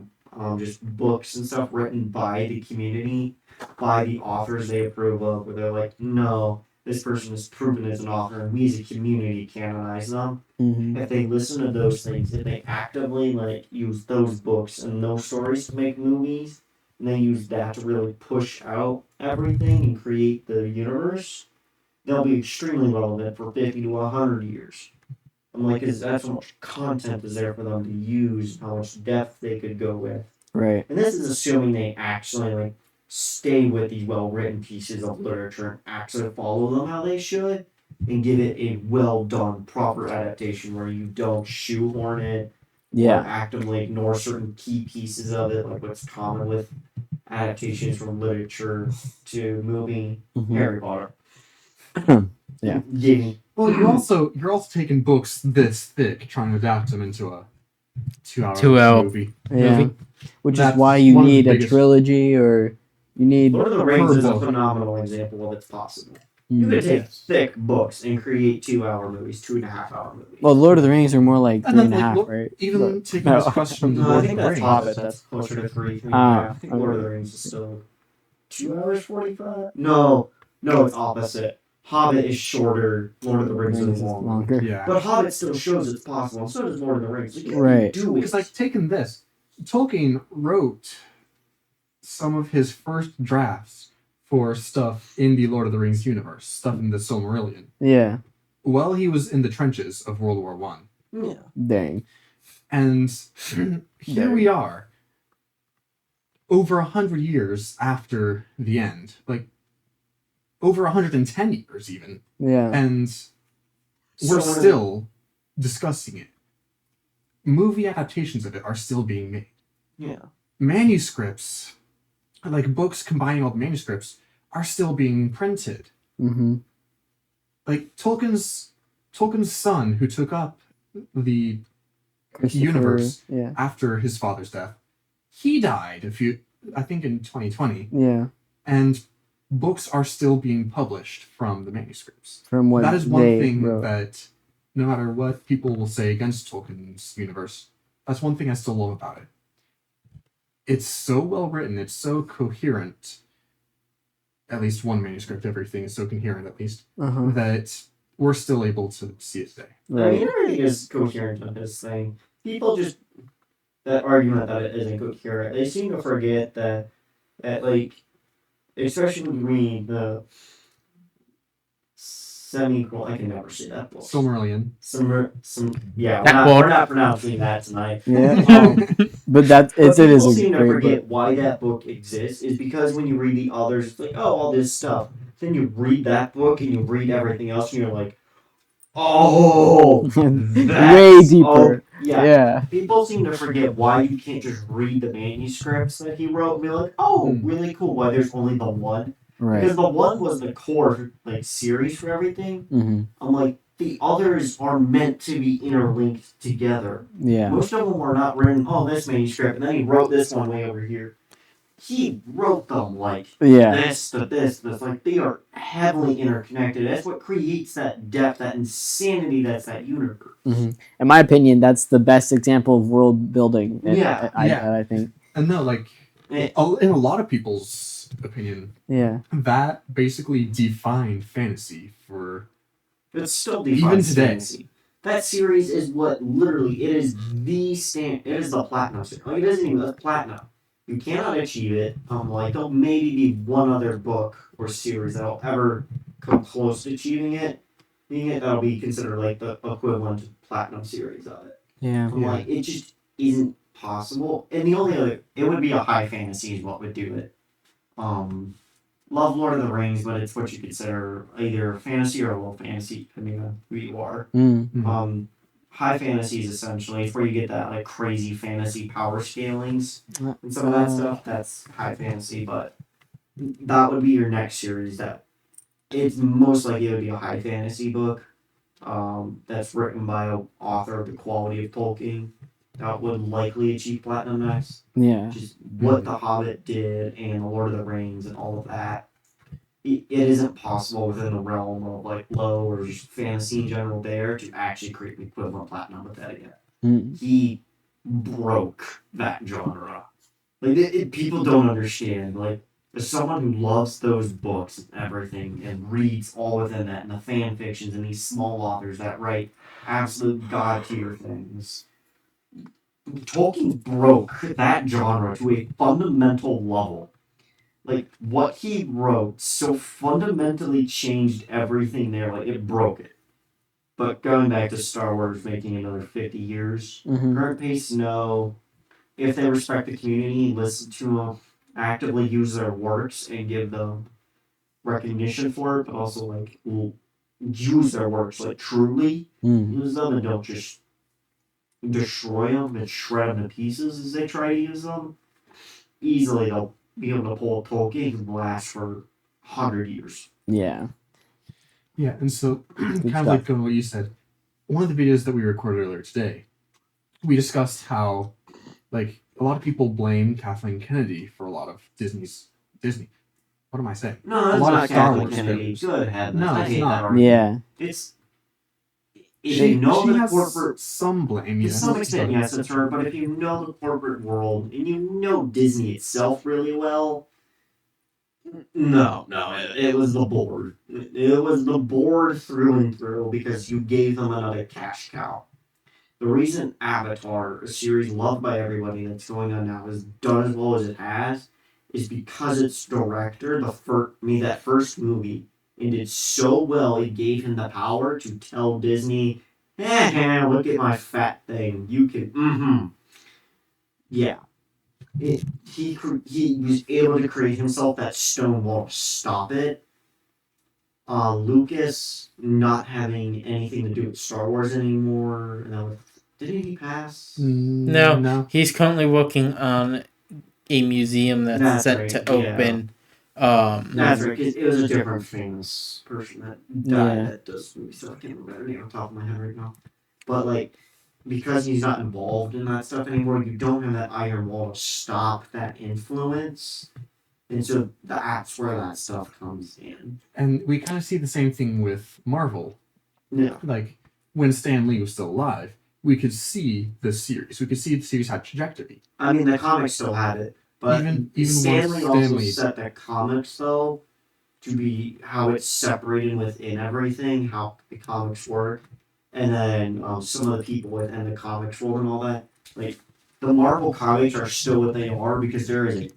just books and stuff written by the community, by the authors they approve of, where they're like, no, this person is proven as an author, and we as a community canonize them. Mm-hmm. If they listen to those things, if they actively like use those books and those stories to make movies, and they use that to really push out everything and create the universe, they'll be extremely relevant for 50 to 100 years. I'm like, cause that's how much content is there for them to use, how much depth they could go with. Right. And this is assuming they actually like stay with these well-written pieces of literature and actually follow them how they should, and give it a well-done, proper adaptation where you don't shoehorn it or Yeah. actively ignore certain key pieces of it, like what's common with adaptations from literature to movie. Mhm. Harry Potter. Yeah. Giving. Well, you're also taking books this thick, trying to adapt them into a 2-hour 2-hour movie. Yeah. Movie. Which is That's why you one of the need a biggest- trilogy, or you need. Lord of the Rings is a book. phenomenal example of it's possible. You Mm. could take Yes. thick books and create 2-hour movies, 2.5-hour movies. Well, Lord of the Rings are more like And three then, and a like, half, look, right? even But- taking this question, No, Lord I of think the that's Rings. Hobbit. That's closer to 3.5. I think Lord of the Rings is still 2 hours 45. No, it's opposite. Hobbit is shorter. Lord of the Rings is longer. Yeah. But Hobbit still shows it's possible, and so does Lord of the Rings. You can Right. do Because, it. like, taking this, Tolkien wrote some of his first drafts for stuff in the Lord of the Rings universe, stuff in the Silmarillion, Yeah. while he was in the trenches of World War One. Yeah. Dang. And here we are, over 100 years after the end, like over 110 years even, Yeah. and we're So- still discussing it. Movie adaptations of it are still being made. Yeah. Manuscripts, like books combining all the manuscripts, are still being printed. Mm-hmm. Like Tolkien's son, who took up the Christopher, universe Yeah. after his father's death, he died I think in 2020, Yeah. and books are still being published from the manuscripts. From what That is one they thing wrote. that, no matter what people will say against Tolkien's universe, that's one thing I still love about it. It's so well written, it's so coherent. At least one manuscript, everything is so coherent, at least, Uh-huh. that we're still able to see it today. I Right. mean, everything is coherent on this thing. People just that argument that it isn't coherent. They seem to forget that like, especially when you read the semi-equal. I can never say that book. Silmarillion. Yeah, That we're book. not pronouncing that tonight. Yeah. Um, But that But it is people a seem to great forget book. why that book exists is because when you read the others, it's like, oh, all this stuff. Then you read that book and you read everything else, and you're like, oh, Way that's- deeper. oh, yeah. Yeah. People seem to forget why you can't just read the manuscripts that he wrote and be like, oh, really cool. Why there's only the one? Right. Because the one was the core like series for everything. Mm-hmm. I'm like, the others are meant to be interlinked together. Yeah. Most of them were not written, oh, this manuscript, and then he wrote this one way over here. He wrote them like Yeah. this to this. Like, they are heavily interconnected. That's what creates that depth, that insanity that's that universe. Mm-hmm. In my opinion, that's the best example of world building. Yeah. I think. And no, like, Eh. in a lot of people's opinion, Yeah. that basically defined fantasy for It's still even defines today. fantasy. That series is what literally, it is the it is the platinum series. Like, it isn't even a platinum. You cannot achieve it. Like, there'll maybe be one other book or series that'll ever come close to achieving it. Being it, that'll be considered like the equivalent to platinum series of it. Yeah. I'm like, it just isn't possible. And the only other, it would be a high fantasy is what would do it. Love Lord of the Rings, but it's what you consider either fantasy or low fantasy, depending on who you are. Mm. High fantasy is essentially it's where you get that like crazy fantasy power scalings and some of that stuff. That's high fantasy, but that would be your next series. That it's most likely it would be a high fantasy book. That's written by an author of the quality of Tolkien. That would likely achieve platinum next. Yeah. Which is what The Hobbit did and The Lord of the Rings and all of that. It isn't possible within the realm of like low or just fantasy in general there to actually create an equivalent platinum with that again. Mm. He broke that genre. Like people don't understand. Like as someone who loves those books and everything and reads all within that and the fan fictions and these small authors that write absolute god tier things, Tolkien broke that genre to a fundamental level. Like, what he wrote so fundamentally changed everything there. Like, it broke it. But going back to Star Wars making another 50 years, Mhm. current pace, no. If they respect the community, listen to them, actively use their works and give them recognition for it, but also, like, use their works, like, truly Mm. use them and don't just destroy them and shred them to pieces as they try to use them, easily they'll be able to pull a Tolkien and last for 100 years. Yeah. Yeah, and so kind of stuff. like on what you said, one of the videos that we recorded earlier today, we discussed how, like, a lot of people blame Kathleen Kennedy for a lot of Disney. What am I saying? No, that's a lot not of Star Kathleen Wars Kennedy. films. Good heavens. No, I it's hate not. that argument. Yeah. It's if you know the has corporate some blame, to yes. some extent, yes, it's her, but if you know the corporate world and you know Disney itself really well, no, it was the board. It was the board through and through because you gave them another cash cow. The reason Avatar, a series loved by everybody that's going on now, has done as well as it has, is because its director, that first movie, and did so well it gave him the power to tell Disney, look at my fat thing. You can, yeah. He was able to create himself that stone wall to stop it. Lucas not having anything to do with Star Wars anymore. Didn't he pass? No, he's currently working on a museum that's set right, to yeah. open. That's right, 'cause it was a different famous person that died Yeah. that does movie stuff. I can't remember their name on top of my head right now. But, like, because he's not involved in that stuff anymore, you don't have that iron wall to stop that influence. And so that's where that stuff comes in. And we kind of see the same thing with Marvel. Yeah. Like, when Stan Lee was still alive, we could see the series. We could see the series had trajectory. I mean, the comics still had it. But Even Stanley once also Stanley- set the comics, though, to be how it's separated within everything, how the comics work. And then some of the people within the comics world and all that. Like, the Marvel comics are still what they are because it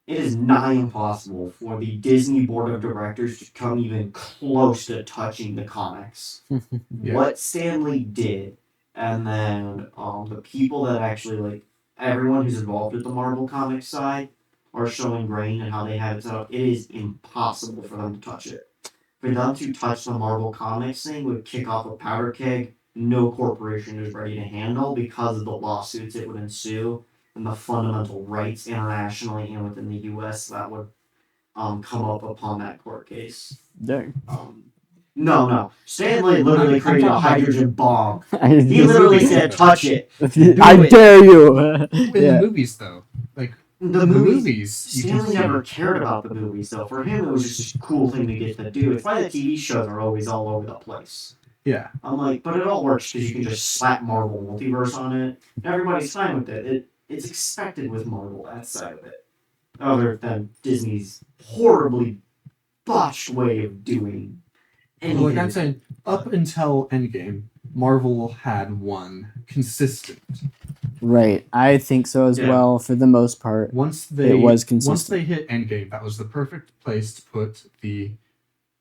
is nigh impossible for the Disney board of directors to come even close to touching the comics. Yeah. What Stanley did, and then the people that actually, like, everyone who's involved with the Marvel Comics side are showing grain and how they have it set up. It is impossible for them to touch it. For them to touch the Marvel Comics thing would kick off a powder keg no corporation is ready to handle because of the lawsuits it would ensue and the fundamental rights internationally and within the U.S. that would come up upon that court case. Dang. No. Stanley literally created a hydrogen bomb. He He literally said, touch it. I dare you. In the movies, though. Like, The movies, you can Stanley see- never cared about the movies, though. For him, it was just a cool thing to get to do. It's why the TV shows are always all over the place. Yeah. I'm like, but it all works because you can just slap Marvel Multiverse on it. Everybody's fine with it. It's expected with Marvel, that side of it. Other than Disney's horribly botched way of doing anything. Like I'm saying, up until Endgame, Marvel had one consistent. Right. I think so as Yeah. well for the most part. Once they It was once consistent. they hit Endgame, that was the perfect place to put the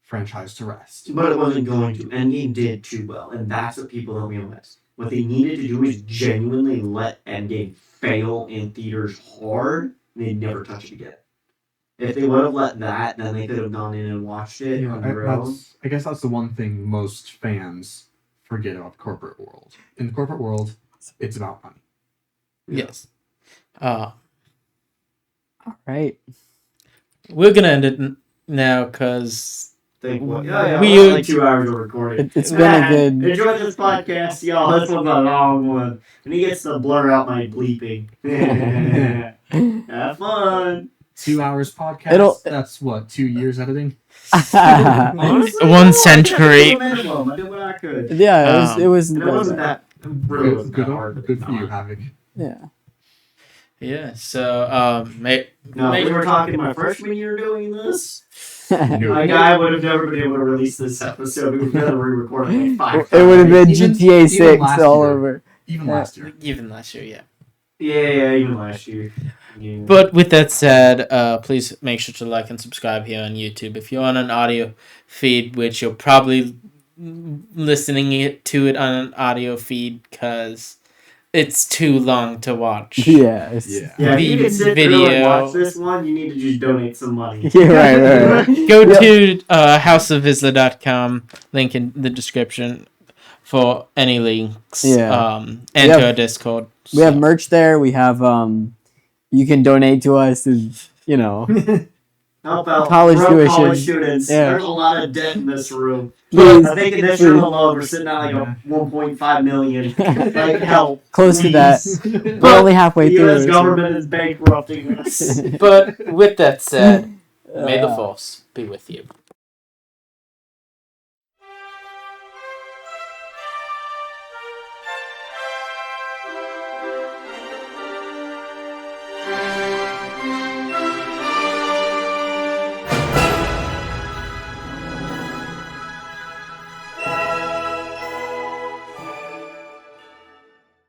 franchise to rest. But it wasn't going to. Endgame did too well, and that's what people don't realize. What they needed to do is genuinely let Endgame fail in theaters hard, and they'd never touch it again. If they would have let that, then they could have gone in and watched it You know, on their own. I guess that's the one thing most fans forget about the corporate world. In the corporate world, it's about money. Yes. All right. We're gonna end it now because We We- like 2 hours of recording. It's been a good. Enjoy this podcast, y'all. This one's a long one. And he gets to blur out my bleeping. Have fun. 2 hours podcast. It'll- That's what 2 years editing. Honestly, One I century. did the minimum. I did what I could. Yeah, it wasn't And it wasn't that. that really wasn't Good, that hard. good for you, Havoc. Yeah. Yeah. So No, if we were talking my freshman year doing this, my guy would have never been able to release this episode. We would have re-record it like 5 times. It would have been Even- GTA even 6 last all year. over. Even last year. even last year, yeah. Yeah, even last year. Yeah. But with that said, please make sure to like and subscribe here on YouTube. If you're on an audio feed, which you're probably listening to it on an audio feed because it's too long to watch. Yes. Yeah. Yeah, if you the can sit through video. and watch this one, you need to just donate some money. Yeah, right. Go Yep. to houseofvizsla.com, link in the description for any links. Yeah. And Yep. to our Discord. We have So- merch there. We have you can donate to us and Help out College broke tuition. college students. Yeah. There's a lot of debt in this room. please, I think in this room alone, we're sitting at like a 1.5 million. Like help. close to that. Please. We're only halfway The through. U.S. so- government is bankrupting us. But with that said, may the Uh, force be with you.